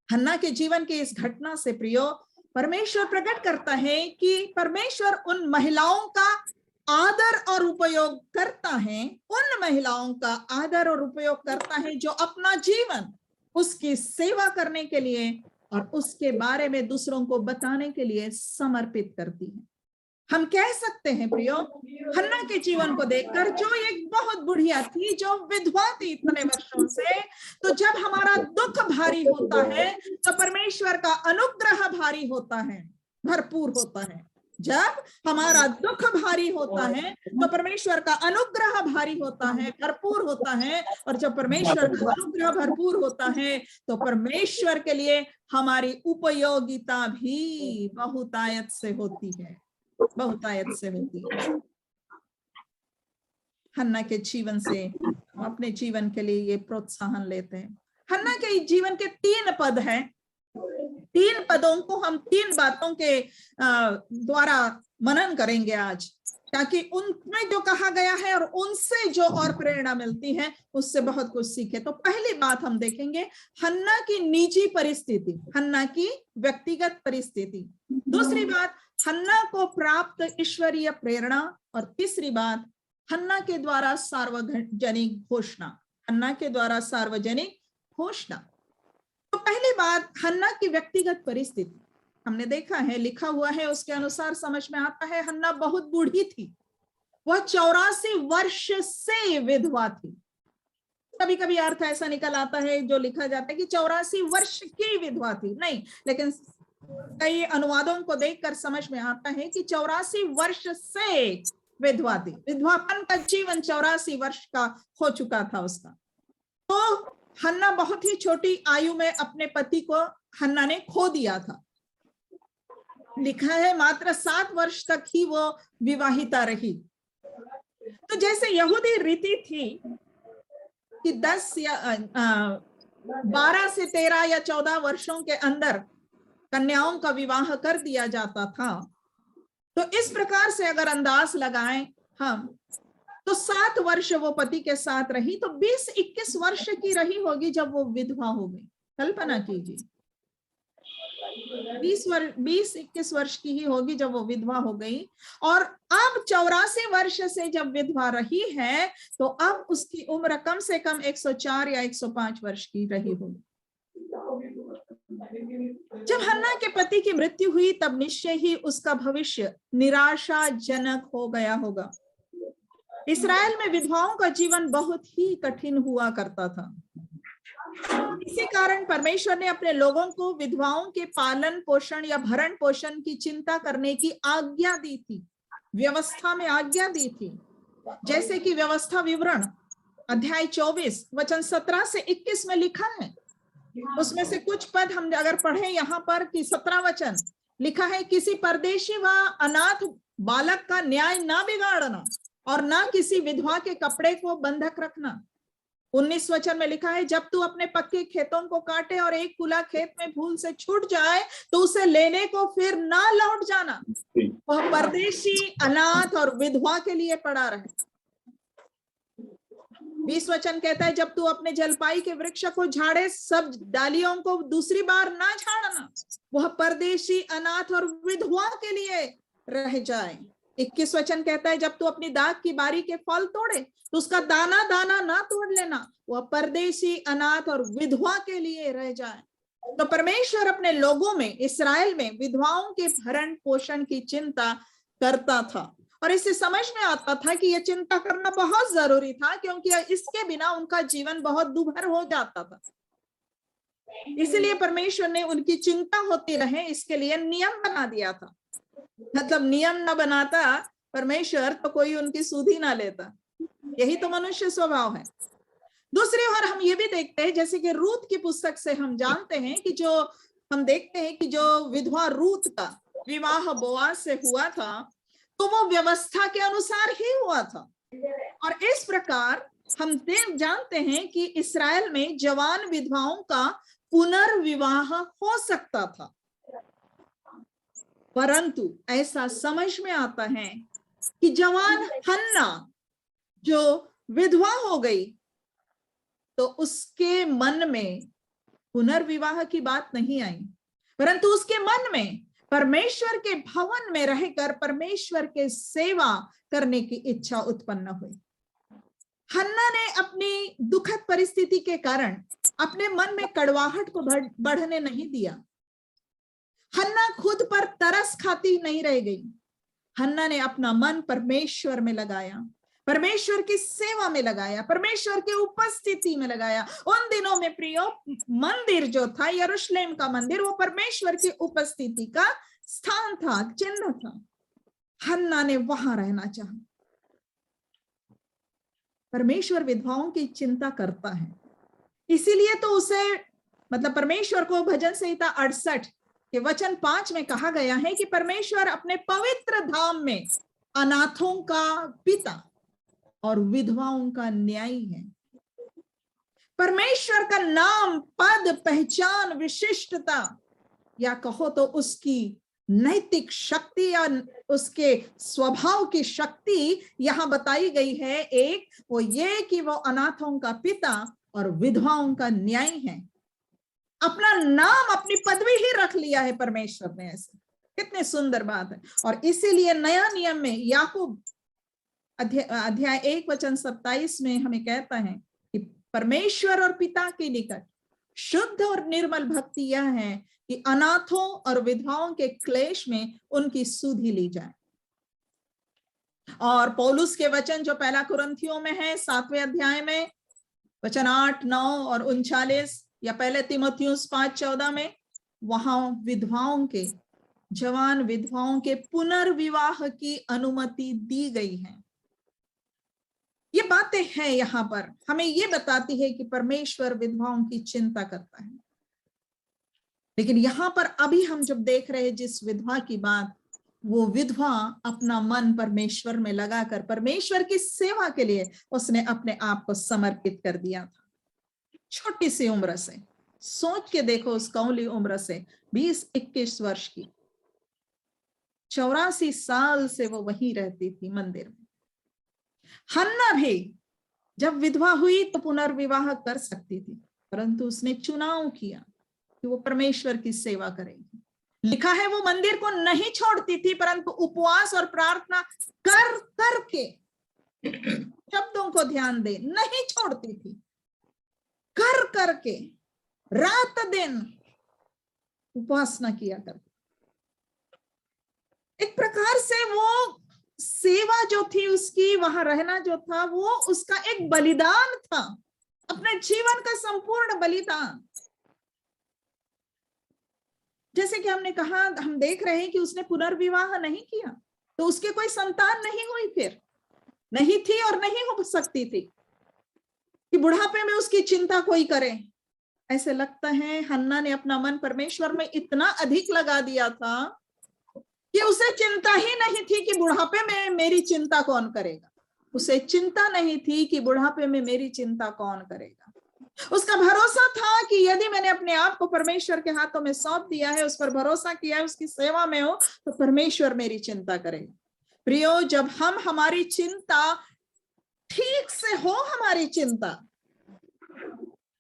हन्ना के जीवन की इस घटना से प्रियो, परमेश्वर प्रकट करता है कि परमेश्वर उन महिलाओं का आदर और उपयोग करता है, उन महिलाओं का आदर और उपयोग करता है जो अपना जीवन उसकी सेवा करने के लिए और उसके बारे में दूसरों को बताने के लिए समर्पित करती है। हम कह सकते हैं प्रियो, हन्ना के जीवन को देखकर, जो एक बहुत बुढ़िया थी, जो विधवा थी इतने वर्षों से, तो जब हमारा दुख भारी होता है तो परमेश्वर का अनुग्रह भारी होता है, भरपूर होता है। जब हमारा दुख भारी होता है तो परमेश्वर का अनुग्रह भारी होता है, भरपूर होता है। और जब परमेश्वर का अनुग्रह भरपूर होता है तो परमेश्वर के लिए हमारी उपयोगिता भी बहुतायत से होती है, बहुतायत से होती है। हन्ना के जीवन से हम अपने जीवन के लिए ये प्रोत्साहन लेते हैं। हन्ना के जीवन के 3 पद हैं। 3 पदों को हम 3 बातों के द्वारा मनन करेंगे आज, ताकि उनमें जो कहा गया है और उनसे जो और प्रेरणा मिलती है उससे बहुत कुछ सीखे। तो पहली बात हम देखेंगे हन्ना की निजी परिस्थिति, हन्ना की व्यक्तिगत परिस्थिति। दूसरी बात हन्ना को प्राप्त ईश्वरीय प्रेरणा, और तीसरी बात हन्ना के द्वारा सार्वजनिक घोषणा, हन्ना के द्वारा सार्वजनिक घोषणा। तो पहली बात हन्ना की व्यक्तिगत परिस्थिति। हमने देखा है, लिखा हुआ है, उसके अनुसार समझ में आता है हन्ना बहुत बूढ़ी थी। वह 84 वर्ष से विधवा थी। कभी कभी अर्थ ऐसा निकल आता है जो लिखा जाता है कि 84 वर्ष की विधवा थी, नहीं, लेकिन कई अनुवादों को देखकर समझ में आता है कि 84 वर्ष से विधवा थी। विधवापन का जीवन 84 वर्ष का हो चुका था उसका। तो हन्ना बहुत ही छोटी आयु में अपने पति को हन्ना ने खो दिया था। लिखा है मात्र 7 वर्ष तक ही वो विवाहिता रही। तो जैसे यहूदी रीति थी कि 10 या 12 से 13 या 14 वर्षों के अंदर कन्याओं का विवाह कर दिया जाता था, तो इस प्रकार से अगर अंदाज लगाएं हम, तो 7 वर्ष वो पति के साथ रही, तो 20-21 वर्ष की रही होगी जब वो विधवा हो गई। कल्पना कीजिए, 20-21 वर्ष की ही होगी जब वो विधवा हो गई। और अब 84 वर्ष से जब विधवा रही है तो अब उसकी उम्र कम से कम 104 या 105 वर्ष की रही होगी। जब हन्ना के पति की मृत्यु हुई तब निश्चय ही उसका भविष्य निराशाजनक हो गया होगा। इस्राएल में विधवाओं का जीवन बहुत ही कठिन हुआ करता था। इसी कारण परमेश्वर ने अपने लोगों को विधवाओं के पालन पोषण या भरण पोषण की चिंता करने की आज्ञा दी थी, व्यवस्था में आज्ञा दी थी। जैसे कि व्यवस्था विवरण अध्याय 24 वचन 17 से 21 में लिखा है। उसमें से कुछ पद हम अगर पढ़े यहाँ पर कि 17 वचन लिखा है, किसी परदेशी व अनाथ बालक का न्याय ना बिगाड़ना और ना किसी विधवा के कपड़े को बंधक रखना। 19 वचन में लिखा है, जब तू अपने पक्के खेतों को काटे और एक कुला खेत में भूल से छूट जाए तो उसे लेने को फिर ना लौट जाना। वह परदेशी, अनाथ और विधवा के लिए पड़ा रहे। 20 वचन कहता है, जब तू अपने जलपाई के वृक्ष को झाड़े सब डालियों को दूसरी बार ना झाड़ना। वह परदेशी, अनाथ और विधवा के लिए रह जाए। 21 वचन कहता है, जब तू अपनी दाख की बारी के फल तोड़े तो उसका दाना दाना ना तोड़ लेना। वह परदेशी, अनाथ और विधवा के लिए रह जाए। तो परमेश्वर अपने लोगों में, इस्राएल में विधवाओं के भरण पोषण की चिंता करता था और इससे समझ में आता था कि यह चिंता करना बहुत जरूरी था, क्योंकि इसके बिना उनका जीवन बहुत दुभर हो जाता था। इसलिए परमेश्वर ने उनकी चिंता होती रहे इसके लिए नियम बना दिया था। मतलब नियम न बनाता परमेश्वर तो कोई उनकी सुध ही ना लेता। यही तो मनुष्य स्वभाव है। दूसरी ओर हम ये भी देखते हैं, जैसे कि रूत की पुस्तक से हम जानते हैं कि हम देखते हैं कि जो विधवा रूत का विवाह बोआज से हुआ था तो वो व्यवस्था के अनुसार ही हुआ था। और इस प्रकार हम जानते हैं कि इस्राएल में जवान विधवाओं का पुनर्विवाह हो सकता था, परंतु ऐसा समझ में आता है कि जवान हन्ना जो विधवा हो गई तो उसके मन में पुनर्विवाह की बात नहीं आई, परंतु उसके मन में परमेश्वर के भवन में रहकर परमेश्वर के सेवा करने की इच्छा उत्पन्न हुई। हन्ना ने अपनी दुखद परिस्थिति के कारण अपने मन में कड़वाहट को बढ़ने नहीं दिया। हन्ना खुद पर तरस खाती नहीं रह गई। हन्ना ने अपना मन परमेश्वर में लगाया, परमेश्वर की सेवा में लगाया, परमेश्वर की उपस्थिति में लगाया। उन दिनों में प्रियो, मंदिर जो था, यरूशलेम का मंदिर, वो परमेश्वर की उपस्थिति का स्थान था, चिन्ह था। हन्ना ने वहां रहना चाहा। परमेश्वर विधवाओं की चिंता करता है, इसीलिए तो उसे मतलब परमेश्वर को भजन संहिता 68 के वचन 5 में कहा गया है कि परमेश्वर अपने पवित्र धाम में अनाथों का पिता और विधवाओं का न्यायी है। परमेश्वर का नाम, पद, पहचान, विशिष्टता या कहो तो उसकी नैतिक शक्ति या उसके स्वभाव की शक्ति यहां बताई गई है। एक वो ये कि वो अनाथों का पिता और विधवाओं का न्यायी है। अपना नाम, अपनी पदवी ही रख लिया है परमेश्वर ने। ऐसे कितनी सुंदर बात है। और इसीलिए नया नियम में याकूब अध्याय 1 वचन 27 में हमें कहता है कि परमेश्वर और पिता के निकट शुद्ध और निर्मल भक्ति यह है कि अनाथों और विधवाओं के क्लेश में उनकी सुधि ली जाए। और पौलुस के वचन जो पहला कुरिन्थियों में है 7वें अध्याय में वचन 8, 9 और 39 या पहले तीमुथियुस 5:14 में, वहां विधवाओं के, जवान विधवाओं के पुनर्विवाह की अनुमति दी गई है। ये बातें हैं यहां पर हमें ये बताती है कि परमेश्वर विधवाओं की चिंता करता है। लेकिन यहां पर अभी हम जब देख रहे हैं जिस विधवा की बात, वो विधवा अपना मन परमेश्वर में लगाकर परमेश्वर की सेवा के लिए उसने अपने आप को समर्पित कर दिया था। छोटी सी उम्र से, सोच के देखो उस कौली उम्र से, 20-21 वर्ष की, 84 साल से वो वहीं रहती थी मंदिर में। हन्ना भी जब विधवा हुई तो पुनर्विवाह कर सकती थी, परंतु उसने चुनाव किया कि वो परमेश्वर की सेवा करेगी। लिखा है वो मंदिर को नहीं छोड़ती थी, परंतु उपवास और प्रार्थना कर करके, शब्दों को ध्यान दे, नहीं छोड़ती थी, कर करके रात दिन उपासना किया करती। एक प्रकार से वो सेवा जो थी उसकी, वहां रहना जो था, वो उसका एक बलिदान था, अपने जीवन का संपूर्ण बलिदान। जैसे कि हमने कहा, हम देख रहे हैं कि उसने पुनर्विवाह नहीं किया तो उसके कोई संतान नहीं हुई, फिर नहीं थी और नहीं हो सकती थी कि बुढ़ापे में उसकी चिंता कोई करे। ऐसे लगता है हन्ना ने अपना मन परमेश्वर में इतना अधिक लगा दिया था कि उसे चिंता ही नहीं थी कि बुढ़ापे में मेरी चिंता कौन करेगा। उसे चिंता नहीं थी कि बुढ़ापे में मेरी चिंता कौन करेगा। उसका भरोसा था कि यदि मैंने अपने आप को परमेश्वर के हाथों में सौंप दिया है, उस पर भरोसा किया है, उसकी सेवा में हो, तो परमेश्वर मेरी चिंता करेगा। प्रियो, जब हम हमारी चिंता ठीक से हो, हमारी चिंता,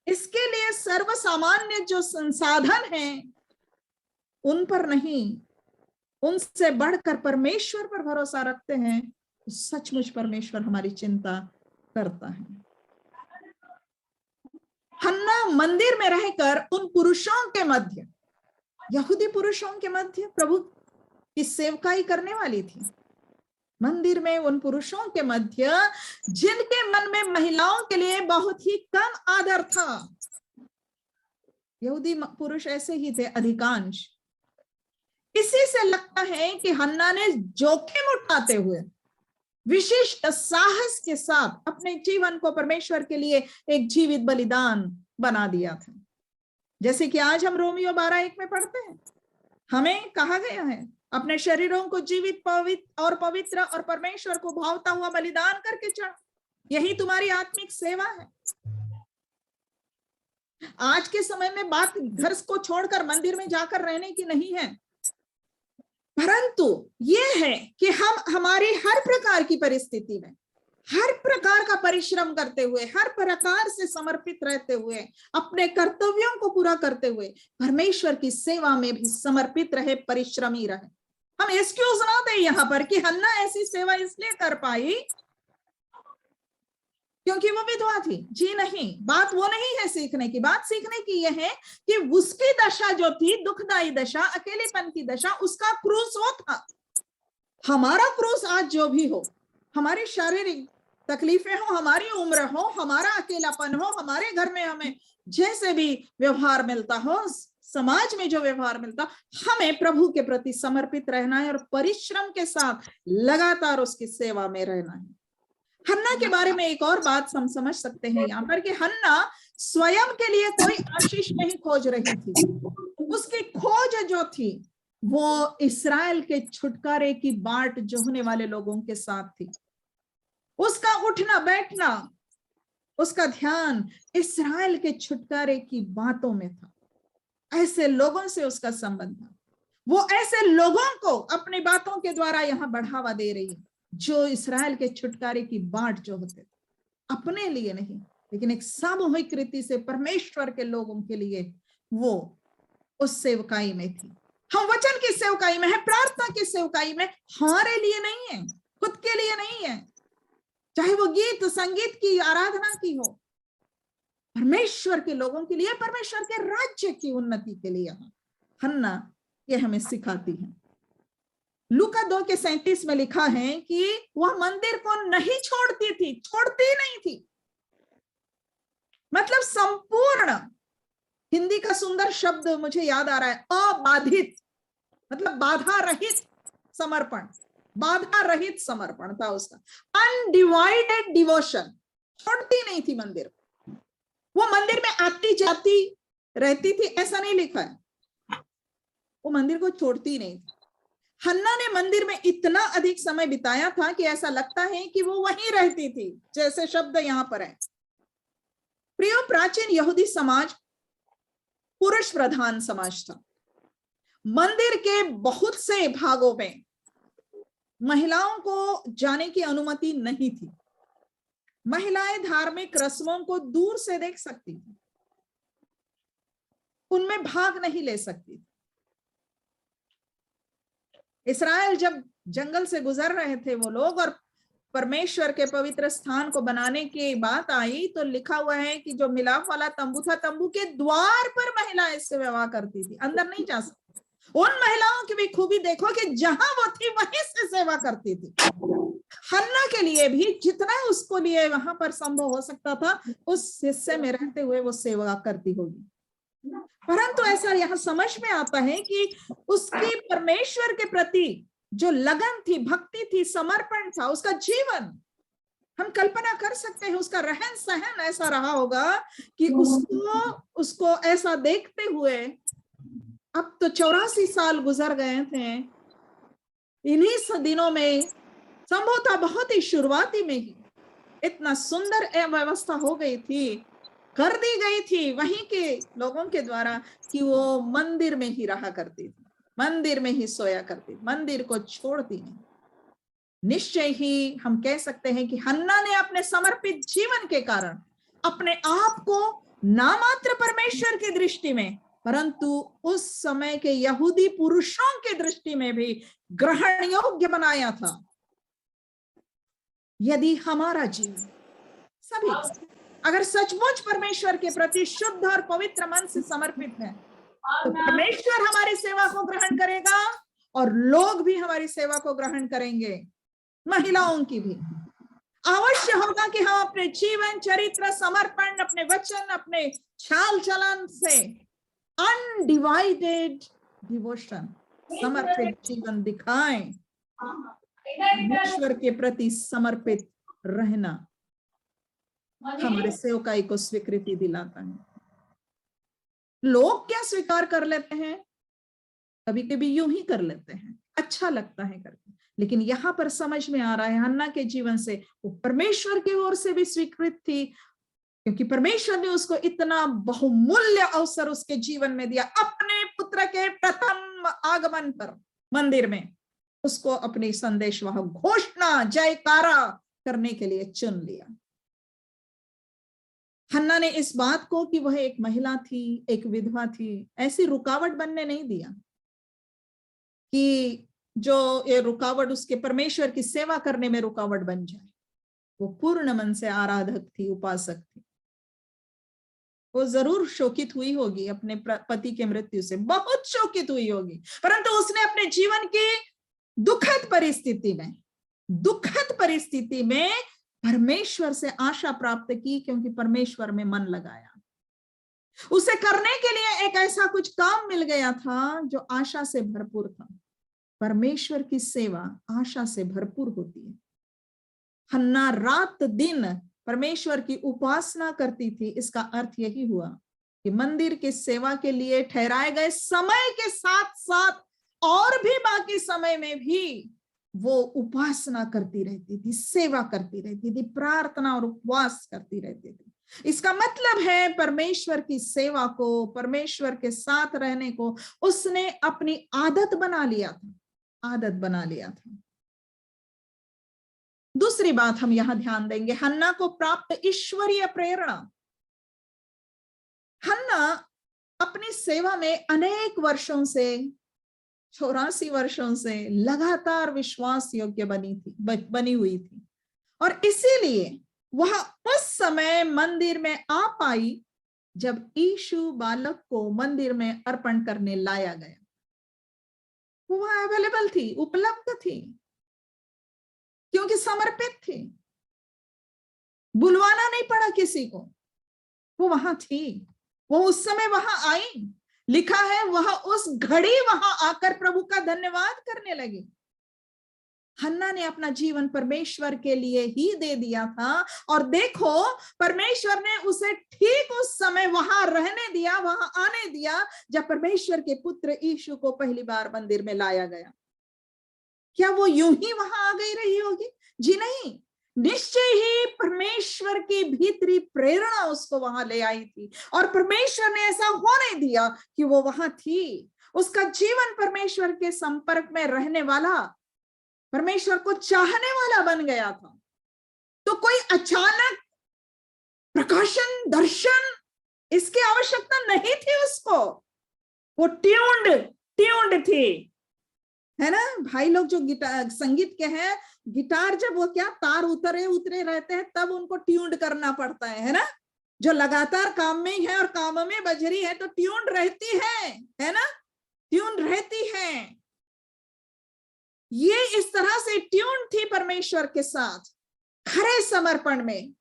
इसके लिए सर्वसामान्य जो संसाधन हैं उन पर नहीं, उनसे बढ़कर परमेश्वर पर भरोसा रखते हैं, तो सचमुच परमेश्वर हमारी चिंता करता है। हन्ना मंदिर में रहकर उन पुरुषों के मध्य, यहूदी पुरुषों के मध्य प्रभु की सेवकाई करने वाली थी। मंदिर में उन पुरुषों के मध्य जिनके मन में महिलाओं के लिए बहुत ही कम आदर था। यहूदी पुरुष ऐसे ही थे अधिकांश। इसी से लगता है कि हन्ना ने जोखिम उठाते हुए विशिष्ट साहस के साथ अपने जीवन को परमेश्वर के लिए एक जीवित बलिदान बना दिया था। जैसे कि आज हम रोमियो 12:1 में पढ़ते हैं, हमें कहा गया है अपने शरीरों को जीवित, पवित्र और परमेश्वर को भावता हुआ बलिदान करके चढ़, यही तुम्हारी आत्मिक सेवा है। आज के समय में बात घर को छोड़कर मंदिर में जाकर रहने की नहीं है, परंतु ये है कि हम हमारी हर प्रकार की परिस्थिति में, हर प्रकार का परिश्रम करते हुए, हर प्रकार से समर्पित रहते हुए, अपने कर्तव्यों को पूरा करते हुए परमेश्वर की सेवा में भी समर्पित रहे, परिश्रमी रहे। हम एक्सक्यूज ना दें यहाँ पर कि हन्ना ऐसी सेवा इसलिए कर पाई क्योंकि वो विधवा थी। जी नहीं, बात वो नहीं है सीखने की। बात सीखने की यह है कि उसकी दशा जो थी, दुखदायी दशा, अकेलेपन की दशा, उसका क्रूस वो था। हमारा क्रूस आज जो भी हो, हमारी शारीरिक तकलीफें हो, हमारी उम्र हो, हमारा अकेलापन हो, हमारे घर में हमें जैसे भी व्यवहार मिलता हो, समाज में जो व्यवहार मिलता, हमें प्रभु के प्रति समर्पित रहना है और परिश्रम के साथ लगातार उसकी सेवा में रहना है। हन्ना के बारे में एक और बात हम समझ सकते हैं यहाँ पर कि हन्ना स्वयं के लिए कोई आशीष नहीं खोज रही थी। उसकी खोज जो थी वो इस्राएल के छुटकारे की बाट जोहने वाले लोगों के साथ थी। उसका उठना बैठना, उसका ध्यान इस्राएल के छुटकारे की बातों में था। ऐसे लोगों से उसका संबंध था। वो ऐसे लोगों को अपनी बातों के द्वारा यहाँ बढ़ावा दे रही है जो इस्राएल के छुटकारे की बाट जो होते थे, अपने लिए नहीं लेकिन एक सामूहिक रीति से परमेश्वर के लोगों के लिए वो उस सेवकाई में थी। हम वचन की सेवकाई में है, प्रार्थना की सेवकाई में, हमारे लिए नहीं है, खुद के लिए नहीं है, चाहे वो गीत संगीत की आराधना की हो, परमेश्वर के लोगों के लिए, परमेश्वर के राज्य की उन्नति के लिए। हन्ना ये हमें सिखाती है। लूका 2:37 में लिखा है कि वह मंदिर को नहीं छोड़ती थी, छोड़ती नहीं थी। मतलब संपूर्ण, हिंदी का सुंदर शब्द मुझे याद आ रहा है, अबाधित, मतलब बाधा रहित समर्पण, बाधा रहित समर्पण था उसका। अनडिवाइडेड डिवोशन, छोड़ती नहीं थी मंदिर को। वो मंदिर में आती जाती रहती थी ऐसा नहीं लिखा है, वो मंदिर को छोड़ती नहीं थी। हन्ना ने मंदिर में इतना अधिक समय बिताया था कि ऐसा लगता है कि वो वहीं रहती थी, जैसे शब्द यहां पर है। प्रियो, प्राचीन यहूदी समाज पुरुष प्रधान समाज था। मंदिर के बहुत से भागों में महिलाओं को जाने की अनुमति नहीं थी। महिलाएं धार्मिक रस्मों को दूर से देख सकती थी, उनमें भाग नहीं ले सकती। इस्राएल जब जंगल से गुजर रहे थे वो लोग और परमेश्वर के पवित्र स्थान को बनाने की बात आई तो लिखा हुआ है कि जो मिलाप वाला तंबू था, तंबू के द्वार पर महिलाएं इससे व्यवहार करती थी, अंदर नहीं जा सकती। उन महिलाओं की भी खूबी देखो कि जहां वो थी वहीं से सेवा करती थी। हन्ना के लिए भी जितना उसको लिए वहां पर संभव हो सकता था, उस हिस्से में रहते हुए वो सेवा करती होगी। परंतु ऐसा यहाँ समझ में आता है कि उसकी परमेश्वर के प्रति जो लगन थी, भक्ति थी, समर्पण था, उसका जीवन, हम कल्पना कर सकते हैं उसका रहन सहन ऐसा रहा होगा कि उसको ऐसा देखते हुए, अब तो 84 साल गुजर गए थे, इन्हीं दिनों में संभवतः बहुत ही शुरुआती में ही इतना सुंदर व्यवस्था हो गई थी, कर दी गई थी वहीं के लोगों के द्वारा कि वो मंदिर में ही रहा करती थी, मंदिर में ही सोया करती, मंदिर को छोड़ती नहीं। निश्चय ही हम कह सकते हैं कि हन्ना ने अपने समर्पित जीवन के कारण अपने आप को ना मात्र परमेश्वर की दृष्टि में परंतु उस समय के यहूदी पुरुषों की दृष्टि में भी ग्रहण योग्य बनाया था। यदि हमारा जीवन सभी अगर सचमुच परमेश्वर के प्रति शुद्ध और पवित्र मन से समर्पित है तो परमेश्वर हमारी सेवा को ग्रहण करेगा और लोग भी हमारी सेवा को ग्रहण करेंगे, महिलाओं की भी। अवश्य होगा कि हम अपने जीवन, चरित्र, समर्पण, अपने वचन, अपने चाल चलन से अनडिवाइडेड डिवोशन, समर्पित जीवन दिखाएं। परमेश्वर के प्रति समर्पित रहना हमारे सेवकाई को स्वीकृति दिलाता है। लोग क्या स्वीकार कर लेते हैं, कभी कभी यूं ही कर लेते हैं, अच्छा लगता है करके, लेकिन यहाँ पर समझ में आ रहा है हन्ना के जीवन से वो परमेश्वर की ओर से भी स्वीकृत थी, क्योंकि परमेश्वर ने उसको इतना बहुमूल्य अवसर उसके जीवन में दिया। अपने पुत्र के प्रथम आगमन पर मंदिर में उसको अपनी संदेशवाहक घोषणा, जयकारा करने के लिए चुन लिया। हन्ना ने इस बात को कि वह एक महिला थी, एक विधवा थी, ऐसी रुकावट बनने नहीं दिया कि जो ये रुकावट उसके परमेश्वर की सेवा करने में रुकावट बन जाए। वो पूर्ण मन से आराधक थी, उपासक थी। वो जरूर शोकित हुई होगी अपने पति के मृत्यु से, बहुत शोकित हुई होगी, परंतु उसने अपने जीवन की दुखद परिस्थिति में परमेश्वर से आशा प्राप्त की, क्योंकि परमेश्वर में मन लगाया। उसे करने के लिए एक ऐसा कुछ काम मिल गया था जो आशा से भरपूर था। परमेश्वर की सेवा आशा से भरपूर होती है। हन्ना रात दिन परमेश्वर की उपासना करती थी। इसका अर्थ यही हुआ कि मंदिर की सेवा के लिए ठहराए गए समय के साथ साथ और भी बाकी समय में भी वो उपासना करती रहती थी, सेवा करती रहती थी, प्रार्थना और उपवास करती रहती थी। इसका मतलब है परमेश्वर की सेवा को, परमेश्वर के साथ रहने को उसने अपनी आदत बना लिया था, आदत बना लिया था। दूसरी बात हम यहां ध्यान देंगे, हन्ना को प्राप्त ईश्वरीय प्रेरणा। हन्ना अपनी सेवा में अनेक वर्षों से, 84 वर्षों से लगातार विश्वास योग्य बनी हुई थी और इसीलिए वह उस समय मंदिर में आ पाई जब यीशु बालक को मंदिर में अर्पण करने लाया गया। वो वहां अवेलेबल थी, उपलब्ध थी, क्योंकि समर्पित थी, बुलवाना नहीं पड़ा किसी को, वो वहां थी, वो उस समय वहां आई। लिखा है वह उस घड़ी वहां आकर प्रभु का धन्यवाद करने लगी। हन्ना ने अपना जीवन परमेश्वर के लिए ही दे दिया था और देखो परमेश्वर ने उसे ठीक उस समय वहां रहने दिया, वहां आने दिया जब परमेश्वर के पुत्र यीशु को पहली बार मंदिर में लाया गया। क्या वो यूं ही वहां आ गई रही होगी? जी नहीं, निश्चय ही परमेश्वर की भीतरी प्रेरणा उसको वहां ले आई थी और परमेश्वर ने ऐसा होने दिया कि वो वहां थी। उसका जीवन परमेश्वर के संपर्क में रहने वाला, परमेश्वर को चाहने वाला बन गया था। तो कोई अचानक प्रकाशन, दर्शन, इसकी आवश्यकता नहीं थी उसको। वो ट्यून्ड थी, है ना। भाई लोग जो गिटार संगीत के हैं, गिटार जब वो क्या तार उतरे रहते हैं तब उनको ट्यून्ड करना पड़ता है ना। जो लगातार काम में ही है और काम में बज रही है तो ट्यून्ड रहती है ना, ट्यून रहती है। ये इस तरह से ट्यून थी परमेश्वर के साथ खरे समर्पण में।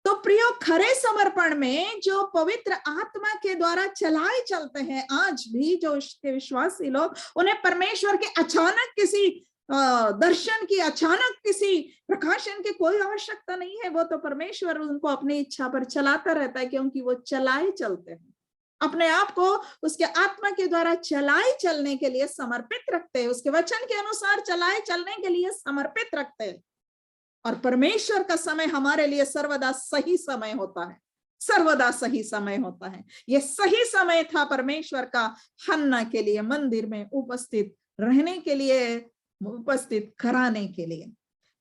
तो प्रियो, खरे समर्पण में जो पवित्र आत्मा के द्वारा चलाए चलते हैं, आज भी जो उसके विश्वासी लोग, उन्हें परमेश्वर के अचानक किसी दर्शन की, अचानक किसी प्रकाशन की कोई आवश्यकता नहीं है। वो तो परमेश्वर उनको अपनी इच्छा पर चलाता रहता है, क्योंकि वो चलाए चलते हैं, अपने आप को उसके आत्मा के द्वारा चलाए चलने के लिए समर्पित रखते हैं, उसके वचन के अनुसार चलाए चलने के लिए समर्पित रखते हैं। और परमेश्वर का समय हमारे लिए सर्वदा सही समय होता है, सर्वदा सही समय होता है। ये सही समय था परमेश्वर का हन्ना के लिए मंदिर में उपस्थित रहने के लिए, उपस्थित कराने के लिए।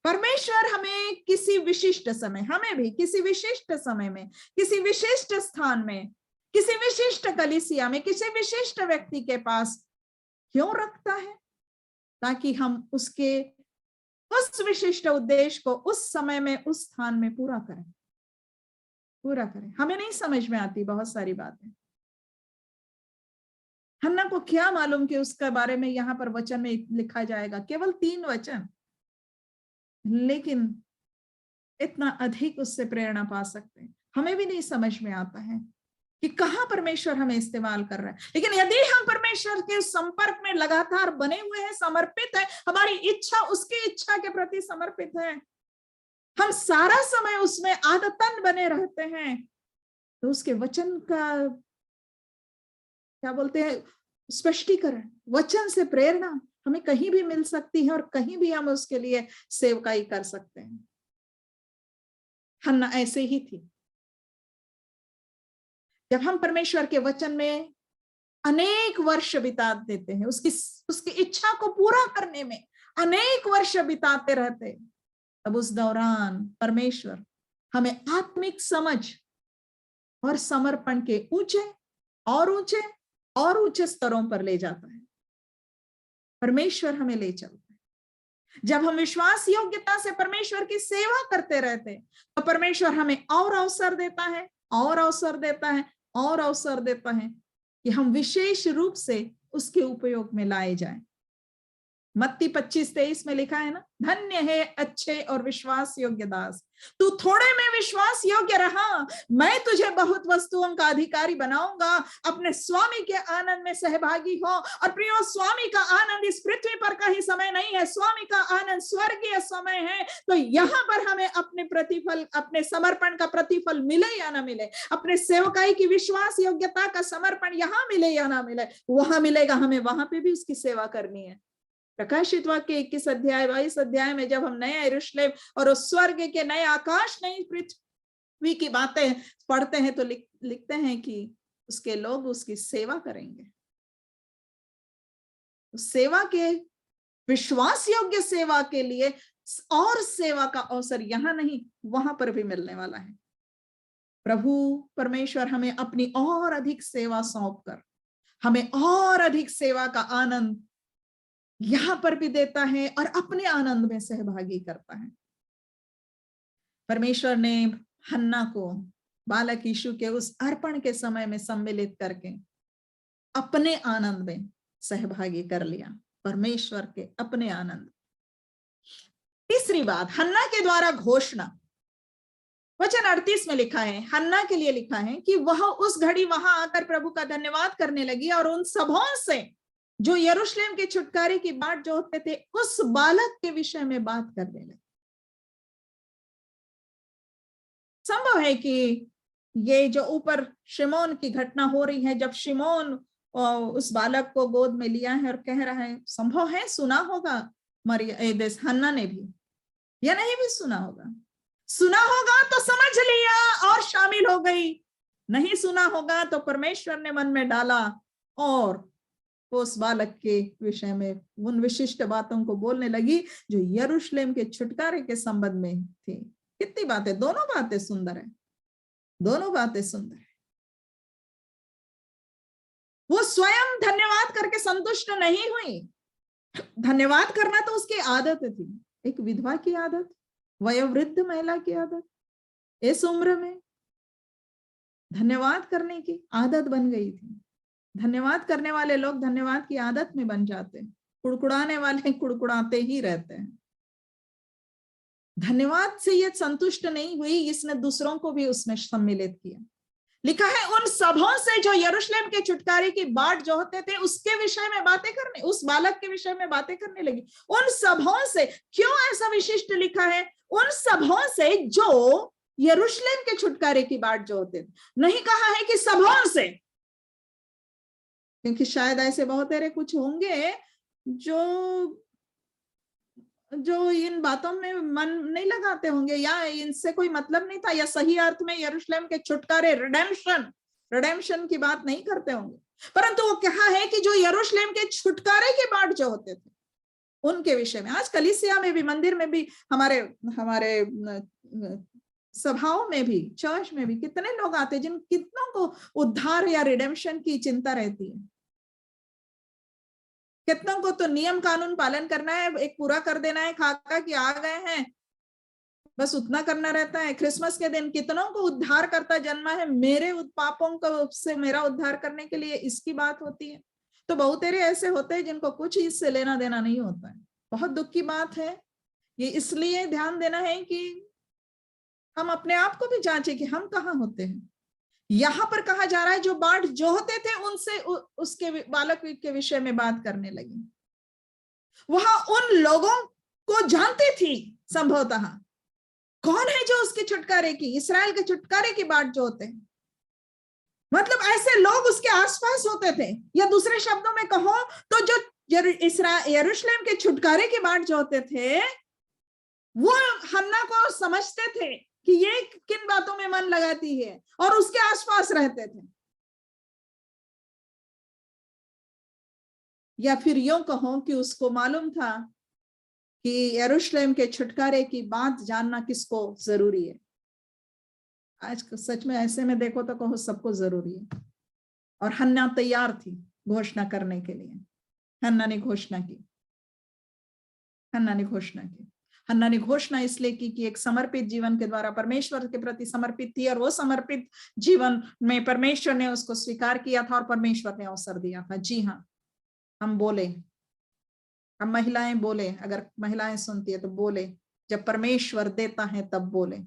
परमेश्वर हमें किसी विशिष्ट समय, हमें भी किसी विशिष्ट समय में, किसी विशिष्ट स्थान में, किसी विशिष्ट कलीसिया में, किसी विशिष्ट व्यक्ति के पास क्यों रखता है? ताकि हम उसके उस विशिष्ट उद्देश्य को उस समय में, उस स्थान में पूरा करें। हमें नहीं समझ में आती बहुत सारी बातें। हन्ना को क्या मालूम कि उसके बारे में यहाँ पर वचन में लिखा जाएगा, केवल 3 वचन, लेकिन इतना अधिक उससे प्रेरणा पा सकते हैं। हमें भी नहीं समझ में आता है कि कहाँ परमेश्वर हमें इस्तेमाल कर रहा है। लेकिन यदि हम परमेश्वर के संपर्क में लगातार बने हुए हैं, समर्पित है, हमारी इच्छा उसकी इच्छा के प्रति समर्पित है, हम सारा समय उसमें आदतन बने रहते हैं, तो उसके वचन का क्या बोलते हैं, स्पष्टीकरण, वचन से प्रेरणा हमें कहीं भी मिल सकती है और कहीं भी हम उसके लिए सेवकाई कर सकते हैं। हन्ना ऐसे ही थी। जब हम परमेश्वर के वचन में अनेक वर्ष बिता देते हैं, उसकी इच्छा को पूरा करने में अनेक वर्ष बिताते रहते, तब उस दौरान परमेश्वर हमें आत्मिक समझ और समर्पण के ऊंचे और ऊंचे और ऊंचे स्तरों पर ले जाता है। परमेश्वर हमें ले चलता है। जब हम विश्वास योग्यता से परमेश्वर की सेवा करते रहते, तो परमेश्वर हमें और अवसर देता है, और अवसर देता है, और अवसर देता है कि हम विशेष रूप से उसके उपयोग में लाए जाएं। मत्ती 25:23 में लिखा है ना, धन्य है अच्छे और विश्वास योग्य दास, तू थोड़े में विश्वास योग्य रहा, मैं तुझे बहुत वस्तुओं का अधिकारी बनाऊंगा। अपने स्वामी के आनंद में सहभागी हो। और प्रियो, स्वामी का आनंद इस पृथ्वी पर का ही समय नहीं है, स्वामी का आनंद स्वर्गीय समय है। तो यहाँ पर हमें अपने प्रतिफल, अपने समर्पण का प्रतिफल मिले या ना मिले, अपने सेवकाई की विश्वास योग्यता का समर्पण यहाँ मिले या ना मिले, वहां मिलेगा, हमें वहां पे भी उसकी सेवा करनी है। प्रकाशित वाक्य 21 अध्याय 22 अध्याय में जब हम नए यरूशलेम और उस स्वर्ग के नए आकाश, नई पृथ्वी की बातें पढ़ते हैं तो लिखते हैं कि उसके लोग उसकी सेवा करेंगे। सेवा के, विश्वास योग्य सेवा के लिए और सेवा का अवसर यहाँ नहीं, वहां पर भी मिलने वाला है। प्रभु परमेश्वर हमें अपनी और अधिक सेवा सौंप कर हमें और अधिक सेवा का आनंद यहां पर भी देता है और अपने आनंद में सहभागी करता है। परमेश्वर ने हन्ना को बालक यीशु के उस अर्पण के समय में सम्मिलित करके अपने आनंद में सहभागी कर लिया, परमेश्वर के अपने आनंद। तीसरी बात, हन्ना के द्वारा घोषणा। वचन 38 में लिखा है, हन्ना के लिए लिखा है कि वह उस घड़ी वहां आकर प्रभु का धन्यवाद करने लगी और उन सबों से जो यरूशलेम के छुटकारे की बाट जोहते थे उस बालक के विषय में बात करने लगे। संभव है कि ये जो ऊपर शिमोन की घटना हो रही है, जब शिमोन उस बालक को गोद में लिया है और कह रहा है, संभव है सुना होगा हन्ना ने भी, या नहीं भी सुना होगा। सुना होगा तो समझ लिया और शामिल हो गई, नहीं सुना होगा तो परमेश्वर ने मन में डाला और उस बालक के विषय में उन विशिष्ट बातों को बोलने लगी जो यरूशलेम के छुटकारे के संबंध में थी। कितनी बातें, दोनों बातें सुंदर है, दोनों बातें सुंदर है। वो स्वयं धन्यवाद करके संतुष्ट नहीं हुई, धन्यवाद करना तो उसकी आदत थी, एक विधवा की आदत, वयोवृद्ध महिला की आदत, इस उम्र में धन्यवाद करने की आदत बन गई थी। धन्यवाद करने वाले लोग धन्यवाद की आदत में बन जाते हैं, कुड़कुड़ाने वाले कुड़कुड़ाते ही रहते हैं। धन्यवाद से ये संतुष्ट नहीं हुई, इसने दूसरों को भी उसमें सम्मिलित किया। लिखा है उन सबों से जो यरूशलेम के छुटकारे की बाट जोहते थे उसके विषय में बातें करने, उस बालक के विषय में बातें करने लगी। उन सबों से, क्यों ऐसा विशिष्ट लिखा है? उन सबों से जो यरूशलेम के छुटकारे की बाट जोहते थे, नहीं कहा है कि सबों से, क्योंकि शायद ऐसे बहुत सारे कुछ होंगे जो इन बातों में मन नहीं लगाते होंगे, या इनसे कोई मतलब नहीं था, या सही अर्थ में यरूशलेम के छुटकारे, रिडेम्पशन की बात नहीं करते होंगे। परंतु वो कहा है कि जो यरूशलेम के छुटकारे के बाट जो होते थे उनके विषय में। आज कलीसिया में भी, मंदिर में भी, हमारे सभाओं में भी, चर्च में भी कितने लोग आते हैं जिन कितनों को उद्धार या रिडेम्पशन की चिंता रहती है। कितनों को तो नियम कानून पालन करना है, एक पूरा कर देना है, खाका कि आ गए हैं, बस उतना करना रहता है। क्रिसमस के दिन कितनों को उद्धार करता जन्मा है, मेरे पापों को से मेरा उद्धार करने के लिए इसकी बात होती है। तो बहुत तेरे ऐसे होते हैं जिनको कुछ इससे लेना देना नहीं होता है। बहुत दुख की बात है ये, इसलिए ध्यान देना है कि हम अपने आप को भी जांचें कि हम कहाँ होते हैं। यहां पर कहा जा रहा है जो बाट जोहते थे उनसे उसके बालक के विषय में बात करने लगी। वहां उन लोगों को जानती थी संभवतः, कौन है जो उसके छुटकारे की, इस्राएल के छुटकारे की बाट जोहते हैं। मतलब ऐसे लोग उसके आसपास होते थे, या दूसरे शब्दों में कहो तो जो यरूशलेम के छुटकारे की बाट जोहते थे वो हन्ना को समझते थे कि ये किन बातों में मन लगाती है और उसके आसपास रहते थे। या फिर यूं कहो कि उसको मालूम था कि यरूशलेम के छुटकारे की बात जानना किसको जरूरी है। आज सच में ऐसे में देखो तो कहो सबको जरूरी है, और हन्ना तैयार थी घोषणा करने के लिए। हन्ना ने घोषणा की, हन्ना ने घोषणा इसलिए की कि एक समर्पित जीवन के द्वारा परमेश्वर के प्रति समर्पित थी, और वो समर्पित जीवन में परमेश्वर ने उसको स्वीकार किया था और परमेश्वर ने अवसर दिया था। जी हाँ, हम बोले हम महिलाएं बोले, अगर महिलाएं सुनती है तो बोले, जब परमेश्वर देता है तब बोले,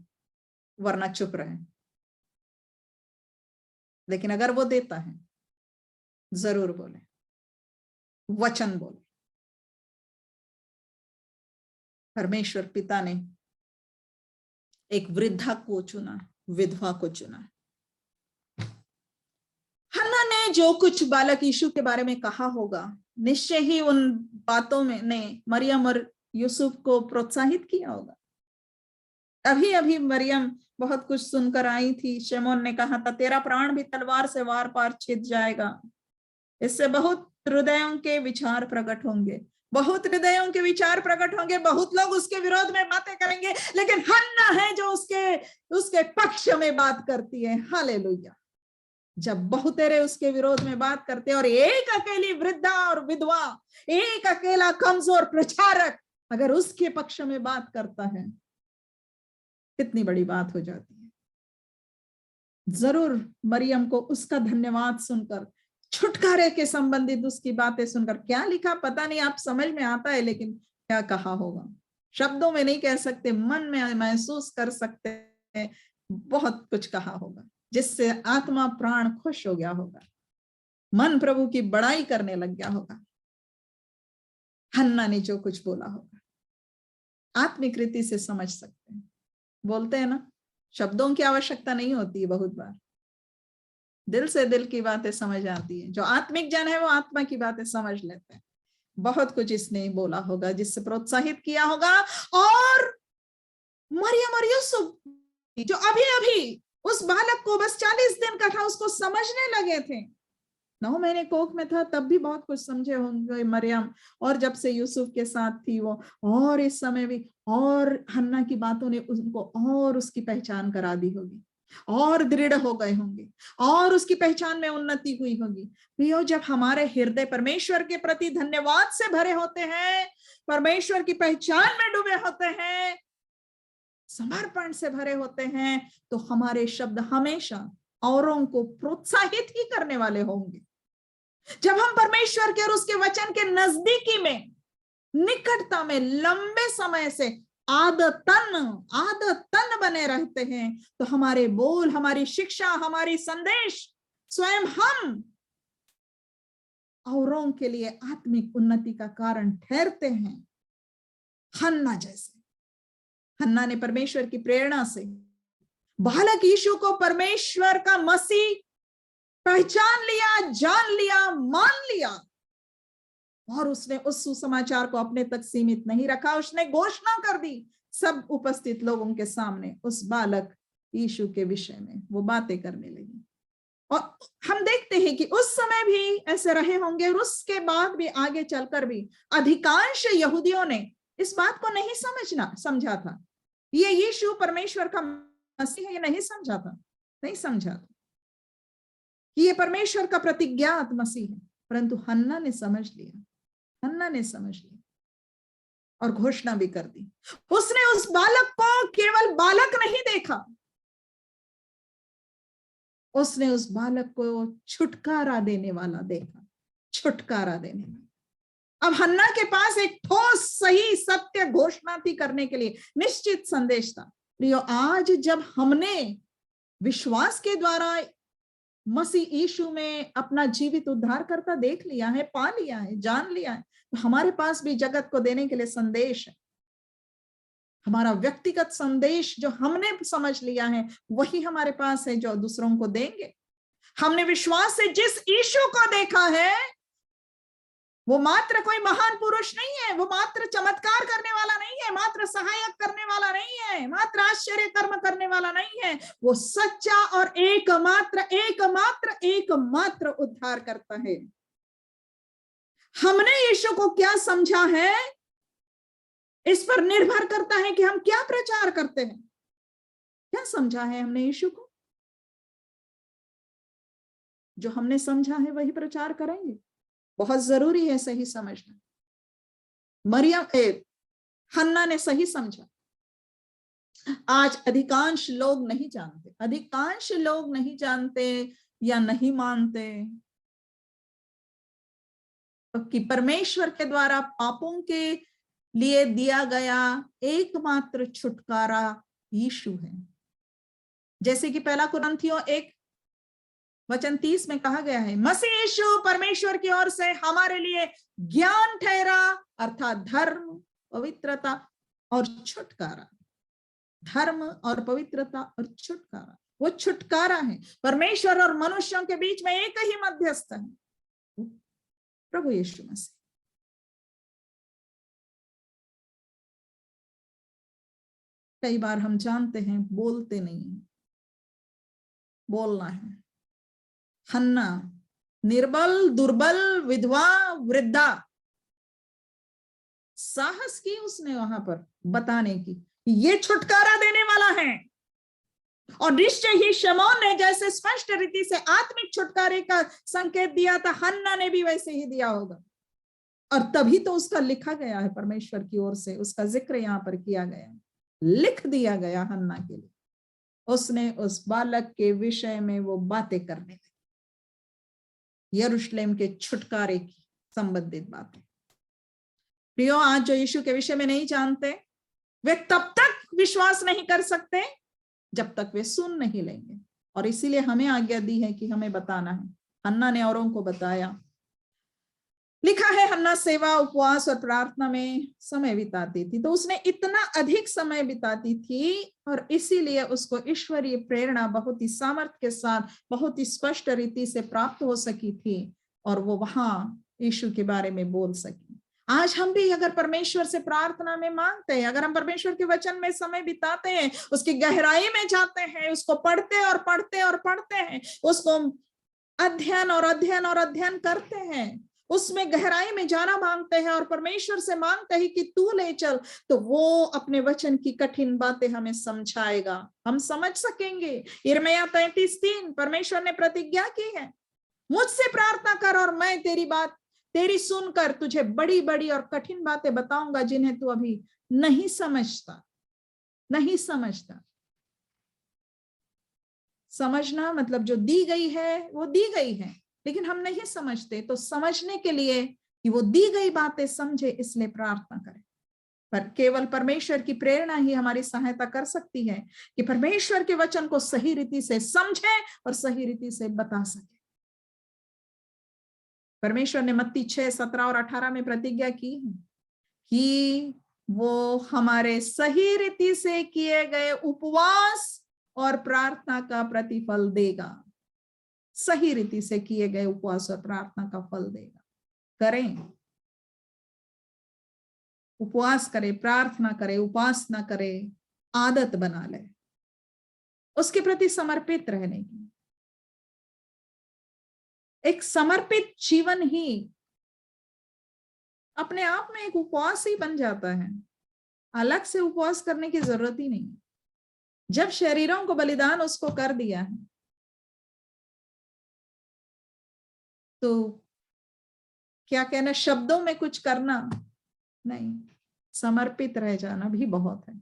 वरना चुप रहे। लेकिन अगर वो देता है जरूर बोले, वचन बोले। परमेश्वर पिता ने एक वृद्धा को चुना, विधवा को चुना। हन्ना ने जो कुछ बालक यीशु के बारे में कहा होगा, निश्चय ही उन बातों में ने मरियम और यूसुफ को प्रोत्साहित किया होगा। अभी अभी मरियम बहुत कुछ सुनकर आई थी। शमौन ने कहा था, तेरा प्राण भी तलवार से वार पार छिद जाएगा। इससे बहुत हृदयों के विचार प्रकट होंगे, बहुत हृदयों के विचार प्रकट होंगे, बहुत लोग उसके विरोध में बातें करेंगे, लेकिन हन्ना है जो उसके पक्ष में बात करती है। हालेलुया। जब बहुतेरे उसके विरोध में बात करते हैं और एक अकेली वृद्धा और विधवा, एक अकेला कमजोर प्रचारक अगर उसके पक्ष में बात करता है, कितनी बड़ी बात हो जाती है। जरूर मरियम को उसका धन्यवाद सुनकर, छुटकारे के संबंधित उसकी बातें सुनकर, क्या लिखा पता नहीं, आप समझ में आता है, लेकिन क्या कहा होगा शब्दों में नहीं कह सकते, मन में महसूस कर सकते हैं। बहुत कुछ कहा होगा जिससे आत्मा प्राण खुश हो गया होगा, मन प्रभु की बड़ाई करने लग गया होगा। हन्ना ने जो कुछ बोला होगा, आत्मिक रीति से समझ सकते हैं। बोलते हैं ना, शब्दों की आवश्यकता नहीं होती है, बहुत बार दिल से दिल की बातें समझ आती है। जो आत्मिक जन है वो आत्मा की बातें समझ लेते हैं। बहुत कुछ इसने बोला होगा जिससे प्रोत्साहित किया होगा। और मरियम और यूसुफ जो अभी अभी उस बालक को बस 40 दिन का था, उसको समझने लगे थे। 9 महीने कोख में था तब भी बहुत कुछ समझे होंगे मरियम, और जब से यूसुफ के साथ थी वो, और इस समय भी, और हन्ना की बातों ने उनको और उसकी पहचान करा दी होगी, और दृढ़ हो गए होंगे, और उसकी पहचान में उन्नति हुई होगी। प्रियो, जब हमारे हृदय परमेश्वर के प्रति धन्यवाद से भरे होते हैं, परमेश्वर की पहचान में डूबे होते हैं, समर्पण से भरे होते हैं, तो हमारे शब्द हमेशा औरों को प्रोत्साहित ही करने वाले होंगे। जब हम परमेश्वर के और उसके वचन के नजदीकी में, निकटता में लंबे समय से आदतन बने रहते हैं, तो हमारे बोल, हमारी शिक्षा, हमारी संदेश, स्वयं हम औरों के लिए आत्मिक उन्नति का कारण ठहरते हैं। हन्ना जैसे, हन्ना ने परमेश्वर की प्रेरणा से बालक यीशु को परमेश्वर का मसीह पहचान लिया, जान लिया, मान लिया, और उसने उस सुसमाचार को अपने तक सीमित नहीं रखा। उसने घोषणा कर दी सब उपस्थित लोगों के सामने उस बालक यीशु के विषय में वो बातें करने लगी। और हम देखते हैं कि उस समय भी ऐसे रहे होंगे, और उसके बाद भी आगे चलकर भी अधिकांश यहूदियों ने इस बात को नहीं समझा था। ये यीशु परमेश्वर का मसीह है, ये नहीं समझा था कि ये परमेश्वर का प्रतिज्ञात मसीह है। परंतु हन्ना ने समझ लिया और घोषणा भी कर दी। उसने उस बालक को केवल बालक नहीं देखा, उसने उस बालक को छुटकारा देने वाला देखा, छुटकारा देने वाला। अब हन्ना के पास एक ठोस, सही, सत्य घोषणा थी करने के लिए, निश्चित संदेश था। प्रियो, आज जब हमने विश्वास के द्वारा मसीह यीशु में अपना जीवित उद्धारकर्ता देख लिया है, पा लिया है, जान लिया है, तो हमारे पास भी जगत को देने के लिए संदेश है। हमारा व्यक्तिगत संदेश जो हमने समझ लिया है वही हमारे पास है जो दूसरों को देंगे। हमने विश्वास से जिस यीशु को देखा है वो मात्र कोई महान पुरुष नहीं है, वो मात्र चमत्कार करने वाला नहीं है, मात्र सहायक करने वाला नहीं है, मात्र आश्चर्य कर्म करने वाला नहीं है। वो सच्चा और एकमात्र उद्धार करता है। हमने यीशु को क्या समझा है इस पर निर्भर करता है कि हम क्या प्रचार करते हैं। क्या समझा है हमने यीशु को? जो हमने समझा है वही प्रचार करेंगे। बहुत जरूरी है सही समझना। हन्ना ने सही समझा। आज अधिकांश लोग नहीं जानते या नहीं मानते। कि परमेश्वर के द्वारा पापों के लिए दिया गया एकमात्र छुटकारा यीशु है। जैसे कि पहला कुरिन्थियों 1:30 में कहा गया है, मसीह यीशु परमेश्वर की ओर से हमारे लिए ज्ञान ठहरा, अर्थात धर्म, पवित्रता और छुटकारा। धर्म और पवित्रता और छुटकारा, वो छुटकारा है। परमेश्वर और मनुष्यों के बीच में एक ही मध्यस्थ है, प्रभु यीशु मसीह। कई बार हम जानते हैं बोलते नहीं हैं, बोलना है। हन्ना निर्बल, दुर्बल, विधवा, वृद्धा, साहस की उसने वहां पर बताने की, ये छुटकारा देने वाला है। और निश्चय ही शमौन ने जैसे स्पष्ट रीति से आत्मिक छुटकारे का संकेत दिया था, हन्ना ने भी वैसे ही दिया होगा। और तभी तो उसका लिखा गया है, परमेश्वर की ओर से उसका जिक्र यहाँ पर किया गया है, लिख दिया गया हन्ना के लिए। उसने उस बालक के विषय में वो बातें करने लगी, यरूशलेम के छुटकारे की संबंधित बातें। प्रियो, आज जो यीशु के विषय में नहीं जानते, वे तब तक विश्वास नहीं कर सकते जब तक वे सुन नहीं लेंगे। और इसीलिए हमें आज्ञा दी है कि हमें बताना है। हन्ना ने औरों को बताया। लिखा है, हन्ना सेवा, उपवास और प्रार्थना में समय बिताती थी। तो उसने इतना अधिक समय बिताती थी और इसीलिए उसको ईश्वरीय प्रेरणा बहुत ही सामर्थ्य के साथ, बहुत ही स्पष्ट रीति से प्राप्त हो सकी थी और वो वहां यीशु के बारे में बोल सकी। आज हम भी अगर परमेश्वर से प्रार्थना में मांगते हैं, अगर हम परमेश्वर के वचन में समय बिताते हैं, उसकी गहराई में जाते हैं, उसको पढ़ते और पढ़ते और पढ़ते हैं, उसको अध्ययन और अध्ययन और अध्ययन करते हैं, उसमें गहराई में जाना मांगते हैं और परमेश्वर से मांगते हैं कि तू ले चल, तो वो अपने वचन की कठिन बातें हमें समझाएगा, हम समझ सकेंगे। यिर्मयाह 33:3 परमेश्वर ने प्रतिज्ञा की है, मुझसे प्रार्थना कर और मैं तेरी सुनकर तुझे बड़ी बड़ी और कठिन बातें बताऊंगा जिन्हें तू अभी नहीं समझता। समझना मतलब जो दी गई है वो दी गई है, लेकिन हम नहीं समझते, तो समझने के लिए कि वो दी गई बातें समझे, इसलिए प्रार्थना करें। पर केवल परमेश्वर की प्रेरणा ही हमारी सहायता कर सकती है कि परमेश्वर के वचन को सही रीति से समझे और सही रीति से बता सके। परमेश्वर ने मत्ती 6:17 और 18 में प्रतिज्ञा की है कि वो हमारे सही रीति से किए गए उपवास और प्रार्थना का प्रतिफल देगा। सही रीति से किए गए उपवास और प्रार्थना का फल देगा। करें, उपवास करें, प्रार्थना करें, उपासना करें, आदत बना ले उसके प्रति समर्पित रहने की। एक समर्पित जीवन ही अपने आप में एक उपवास ही बन जाता है। अलग से उपवास करने की जरूरत ही नहीं। जब शरीरों को बलिदान उसको कर दिया है, तो क्या कहना, शब्दों में कुछ करना नहीं, समर्पित रह जाना भी बहुत है।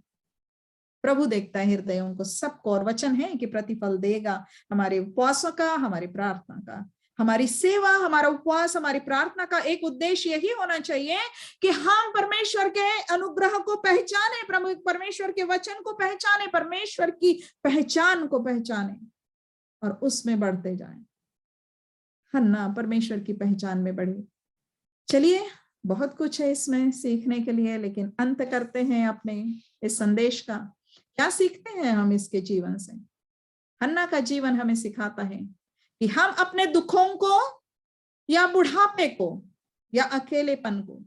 प्रभु देखता है हृदयों को, सबको, और वचन है कि प्रतिफल देगा हमारे उपवासों का, हमारी प्रार्थना का। हमारी सेवा, हमारा उपवास, हमारी प्रार्थना का एक उद्देश्य यही होना चाहिए कि हम परमेश्वर के अनुग्रह को पहचाने, प्रभु परमेश्वर के वचन को पहचाने, परमेश्वर की पहचान को पहचाने और उसमें बढ़ते जाएं। हन्ना परमेश्वर की पहचान में बढ़े। चलिए, बहुत कुछ है इसमें सीखने के लिए, लेकिन अंत करते हैं अपने इस संदेश का। क्या सीखते हैं हम इसके जीवन से? हन्ना का जीवन हमें सिखाता है कि हम अपने दुखों को या बुढ़ापे को या अकेलेपन को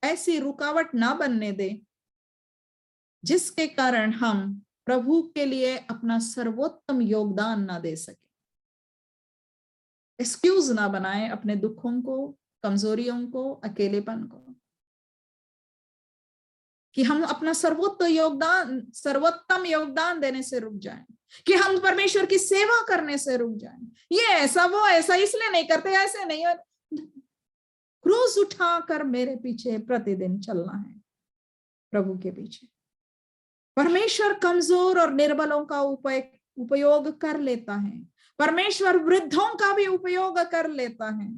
ऐसी रुकावट ना बनने दे जिसके कारण हम प्रभु के लिए अपना सर्वोत्तम योगदान ना दे सके। एक्सक्यूज ना बनाए अपने दुखों को, कमजोरियों को, अकेलेपन को, कि हम अपना सर्वोत्तम योगदान देने से रुक जाएं, कि हम परमेश्वर की सेवा करने से रुक जाएं। ये ऐसा, वो ऐसा इसलिए नहीं करते, ऐसे नहीं। क्रूस उठाकर मेरे पीछे प्रतिदिन चलना है, प्रभु के पीछे। परमेश्वर कमजोर और निर्बलों का उपयोग कर लेता है। परमेश्वर वृद्धों का भी उपयोग कर लेता है।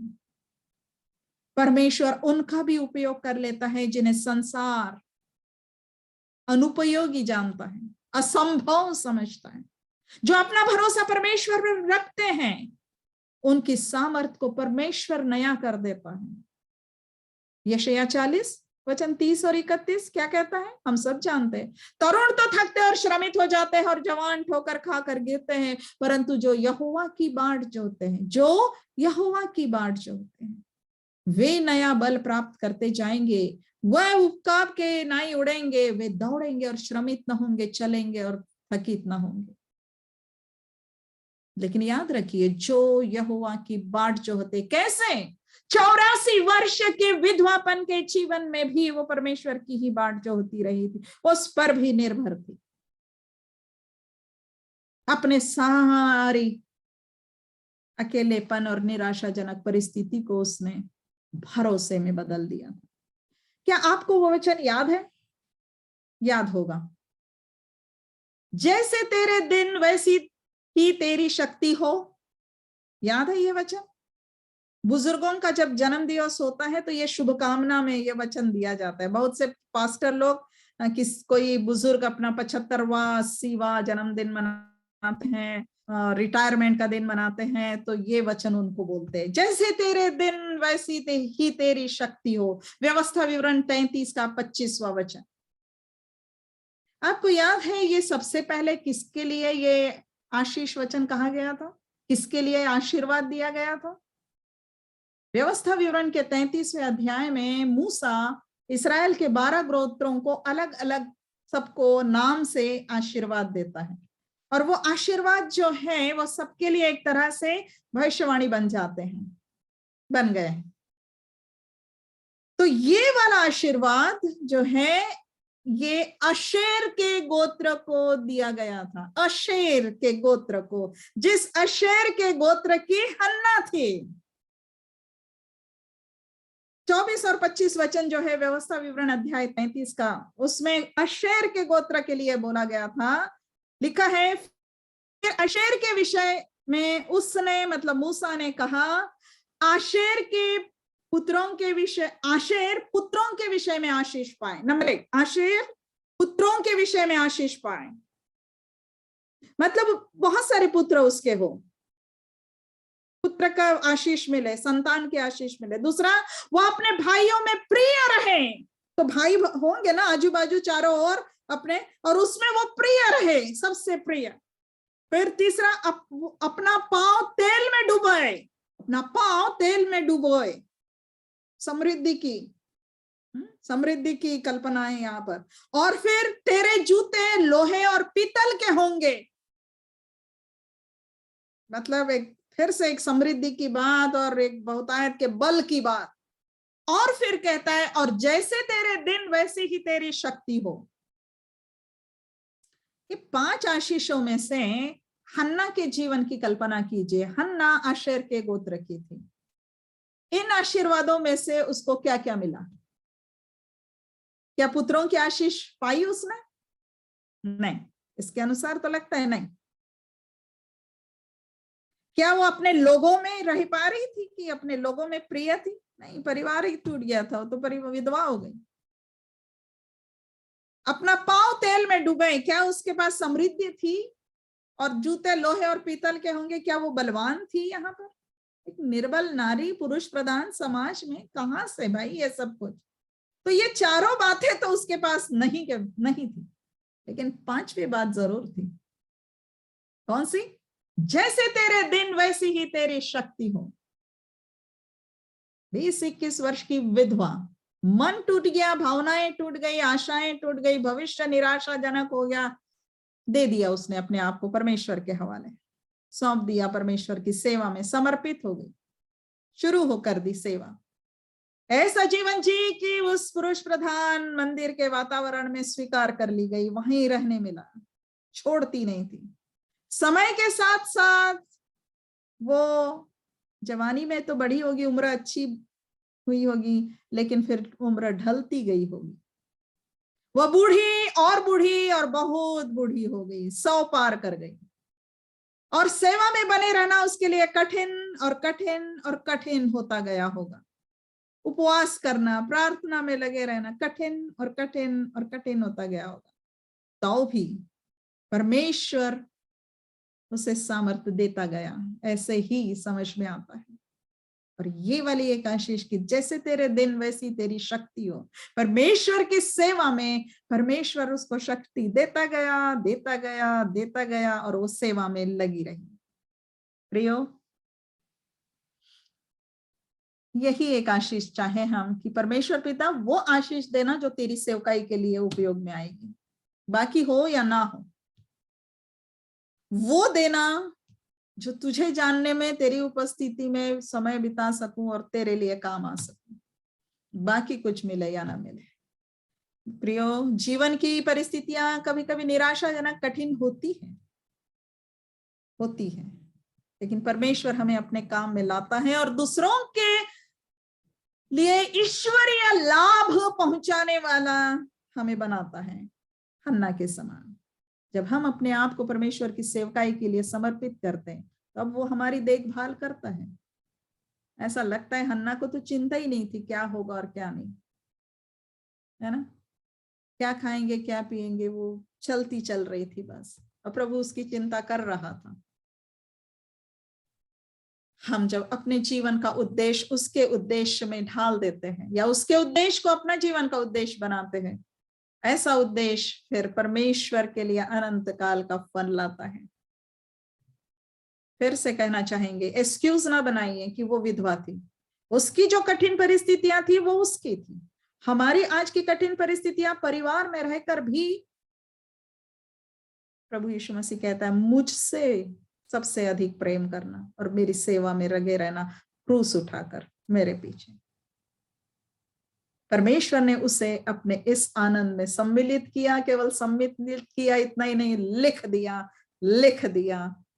परमेश्वर उनका भी उपयोग कर लेता है जिन्हें संसार अनुपयोगी जानता है, असंभव समझता है। जो अपना भरोसा परमेश्वर पर रखते हैं, उनकी सामर्थ को परमेश्वर नया कर देता है। यशायाह 40 वचन 30 और 31 क्या कहता है, हम सब जानते हैं। तरुण तो थकते और श्रमित हो जाते हैं और जवान ठोकर खाकर गिरते हैं, परंतु जो यहोवा की बाट जोते हैं, जो यहोवा की बाट जोते हैं, वे नया बल प्राप्त करते जाएंगे। वह उपकाप के नाई उड़ेंगे, वे दौड़ेंगे और श्रमित न होंगे, चलेंगे और थकित न होंगे। लेकिन याद रखिए, जो यहोवा की बाट जो होते, कैसे 84 वर्ष के विधवापन के जीवन में भी वो परमेश्वर की ही बाट जो होती रही थी, उस पर भी निर्भर थी। अपने सारी अकेलेपन और निराशाजनक परिस्थिति को उसने भरोसे में बदल दिया। क्या आपको वो वचन याद है? याद होगा, जैसे तेरे दिन वैसी ही तेरी शक्ति हो। याद है ये वचन? बुजुर्गों का जब जन्म दिवस होता है तो ये शुभकामना में ये वचन दिया जाता है। बहुत से पास्टर लोग कोई बुजुर्ग अपना 75वां 80वां जन्मदिन मनाते हैं, रिटायरमेंट का दिन मनाते हैं, तो ये वचन उनको बोलते हैं, जैसे तेरे दिन वैसी ही तेरी शक्ति हो। व्यवस्था विवरण 33 का 25वां वचन। आपको याद है ये सबसे पहले किसके लिए ये आशीष वचन कहा गया था? किसके लिए आशीर्वाद दिया गया था? व्यवस्था विवरण के 33वें अध्याय में मूसा इस्राएल के 12 गोत्रों को अलग अलग सबको नाम से आशीर्वाद देता है, और वो आशीर्वाद जो है वो सबके लिए एक तरह से भविष्यवाणी बन जाते हैं, बन गए हैं। तो ये वाला आशीर्वाद जो है ये अशेर के गोत्र को दिया गया था। अशेर के गोत्र को, जिस अशेर के गोत्र की हन्ना थी। 24 और 25 वचन जो है व्यवस्था विवरण अध्याय 33 का, उसमें अशेर के गोत्र के लिए बोला गया था। लिखा है, फिर अशेर के विषय में उसने मतलब मूसा ने कहा, आशेर के पुत्रों के विषय, आशेर पुत्रों के विषय में आशीष पाए। नंबर 1, आशेर पुत्रों के विषय में आशीष पाए, मतलब बहुत सारे पुत्र उसके हो, पुत्र का आशीष मिले, संतान के आशीष मिले। दूसरा, वो अपने भाइयों में प्रिय रहे। तो भाई होंगे ना आजू बाजू चारों ओर अपने, और उसमें वो प्रिय रहे, सबसे प्रिय। फिर तीसरा, अपना पांव तेल में डुबोए, अपना पांव तेल में डुबोए। समृद्धि की कल्पना है यहाँ पर। और फिर तेरे जूते लोहे और पीतल के होंगे, मतलब फिर से एक समृद्धि की बात और एक बहुतायत के बल की बात। और फिर कहता है, और जैसे तेरे दिन वैसी ही तेरी शक्ति हो। ये 5 आशीषों में से हन्ना के जीवन की कल्पना कीजिए। हन्ना आशेर के गोत्र की थी। इन आशीर्वादों में से उसको क्या क्या मिला? क्या पुत्रों की आशीष पाई उसने? नहीं, इसके अनुसार तो लगता है नहीं। क्या वो अपने लोगों में रह पा रही थी कि अपने लोगों में प्रिय थी? नहीं, परिवार ही टूट गया था, तो विधवा हो गई। अपना पांव तेल में डूबे, क्या उसके पास समृद्धि थी? और जूते लोहे और पीतल के होंगे, क्या वो बलवान थी? यहाँ पर एक निर्बल नारी पुरुष प्रधान समाज में कहां से भाई ये सब कुछ? तो ये चारों बातें तो उसके पास नहीं थी, लेकिन 5वीं बात जरूर थी। कौन सी? जैसे तेरे दिन वैसी ही तेरी शक्ति हो। 20-21 वर्ष की विधवा, मन टूट गया, भावनाएं टूट गई, आशाएं टूट गई, भविष्य निराशाजनक हो गया, दे दिया उसने अपने आप को परमेश्वर के हवाले, सौंप दिया, परमेश्वर की सेवा में समर्पित हो गई, शुरू होकर दी सेवा। ऐसा जीवन जी कि उस पुरुष प्रधान मंदिर के वातावरण में स्वीकार कर ली गई, वहीं रहने मिला, छोड़ती नहीं थी। समय के साथ साथ वो जवानी में तो बड़ी होगी, उम्र अच्छी हुई होगी, लेकिन फिर उम्र ढलती गई होगी। वो बूढ़ी और बहुत बूढ़ी हो गई, 100 पार कर गई, और सेवा में बने रहना उसके लिए कठिन और कठिन और कठिन होता गया होगा। उपवास करना, प्रार्थना में लगे रहना कठिन और कठिन और कठिन होता गया होगा, तो भी परमेश्वर उसे सामर्थ्य देता गया। ऐसे ही समझ में आता है। और ये वाली एक आशीष की जैसे तेरे दिन वैसी तेरी शक्ति हो। परमेश्वर की सेवा में परमेश्वर उसको शक्ति देता गया, देता गया, देता गया, और वो सेवा में लगी रही। प्रियो, यही एक आशीष चाहे हम कि परमेश्वर पिता वो आशीष देना जो तेरी सेवकाई के लिए उपयोग में आएगी, बाकी हो या ना हो, वो देना जो तुझे जानने में, तेरी उपस्थिति में समय बिता सकूं और तेरे लिए काम आ सकूं, बाकी कुछ मिले या ना मिले। प्रियो, जीवन की परिस्थितियां कभी कभी निराशाजनक कठिन होती है, लेकिन परमेश्वर हमें अपने काम में लाता है और दूसरों के लिए ईश्वरीय लाभ पहुंचाने वाला हमें बनाता है, हन्ना के समान। जब हम अपने आप को परमेश्वर की सेवकाई के लिए समर्पित करते हैं, तब वो हमारी देखभाल करता है। ऐसा लगता है हन्ना को तो चिंता ही नहीं थी क्या होगा और क्या नहीं, है ना? क्या खाएंगे, क्या पिएंगे, वो चलती चल रही थी बस, और प्रभु उसकी चिंता कर रहा था। हम जब अपने जीवन का उद्देश्य उसके उद्देश्य में ढाल देते हैं, या उसके उद्देश्य को अपना जीवन का उद्देश्य बनाते हैं, ऐसा उद्देश्य फिर परमेश्वर के लिए अनंत काल का फल लाता है। फिर से कहना चाहेंगे, एक्सक्यूज ना बनाइए कि वो विधवा थी, उसकी जो कठिन परिस्थितियां थी वो उसकी थी। हमारी आज की कठिन परिस्थितियां परिवार में रहकर भी प्रभु यीशु मसीह कहता है मुझसे सबसे अधिक प्रेम करना और मेरी सेवा में लगे रहना, क्रूस उठाकर मेरे पीछे। परमेश्वर ने उसे अपने इस आनंद में सम्मिलित किया, केवल सम्मिलित किया इतना ही नहीं,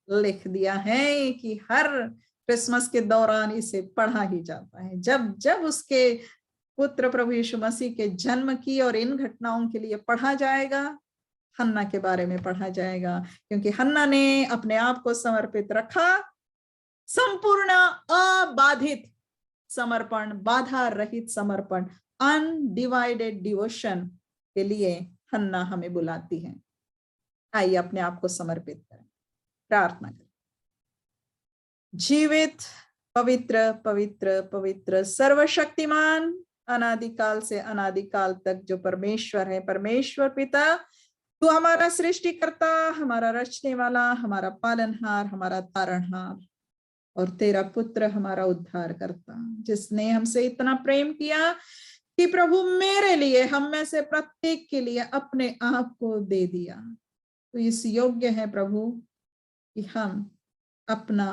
लिख दिया है कि हर क्रिसमस के दौरान इसे पढ़ा ही जाता है। जब जब उसके पुत्र प्रभु यीशु मसीह के जन्म की और इन घटनाओं के लिए पढ़ा जाएगा, हन्ना के बारे में पढ़ा जाएगा, क्योंकि हन्ना ने अपने आप को समर्पित रखा। संपूर्ण अबाधित समर्पण, बाधा रहित समर्पण, अनडिवाइडेड डिवोशन के लिए हन्ना हमें बुलाती है। आइए अपने आप को समर्पित करें, प्रार्थना करें। जीवित, पवित्र पवित्र पवित्र, सर्वशक्तिमान, अनादिकाल से अनादिकाल तक जो परमेश्वर है, परमेश्वर पिता, तू हमारा सृष्टिकर्ता, हमारा रचने वाला, हमारा पालनहार, हमारा तारणहार, और तेरा पुत्र हमारा उद्धार करता, जिसने हमसे इतना प्रेम किया कि प्रभु मेरे लिए, हम में से प्रत्येक के लिए अपने आप को दे दिया। तो इस योग्य है प्रभु कि हम अपना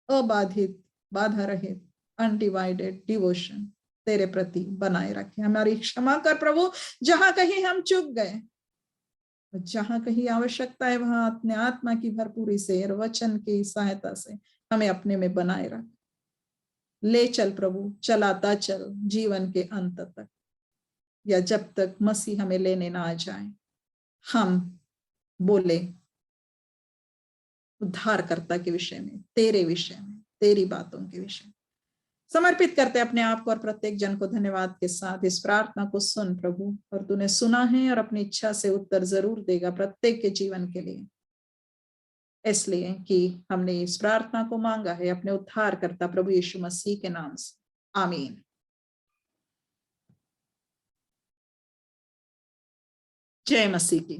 अबाधित, बाधा रहित, अनडिवाइडेड डिवोशन तेरे प्रति बनाए रखें। हमारी क्षमा कर प्रभु, जहां कहीं हम चूक गए, जहां कहीं आवश्यकता है वहां अपने आत्मा की भरपूरी से और वचन की सहायता से हमें अपने में बनाए रख। ले चल प्रभु, चलाता चल जीवन के अंत तक, या जब तक मसीह हमें लेने ना आ जाए, हम बोले उद्धारकर्ता के विषय में, तेरे विषय में, तेरी बातों के विषय में। समर्पित करते अपने आप को और प्रत्येक जन को धन्यवाद के साथ इस प्रार्थना को सुन प्रभु, और तूने सुना है और अपनी इच्छा से उत्तर जरूर देगा प्रत्येक के जीवन के लिए, इसलिए कि हमने इस प्रार्थना को मांगा है अपने उद्धारकर्ता प्रभु यीशु मसीह के नाम से, आमीन। जय मसीह की।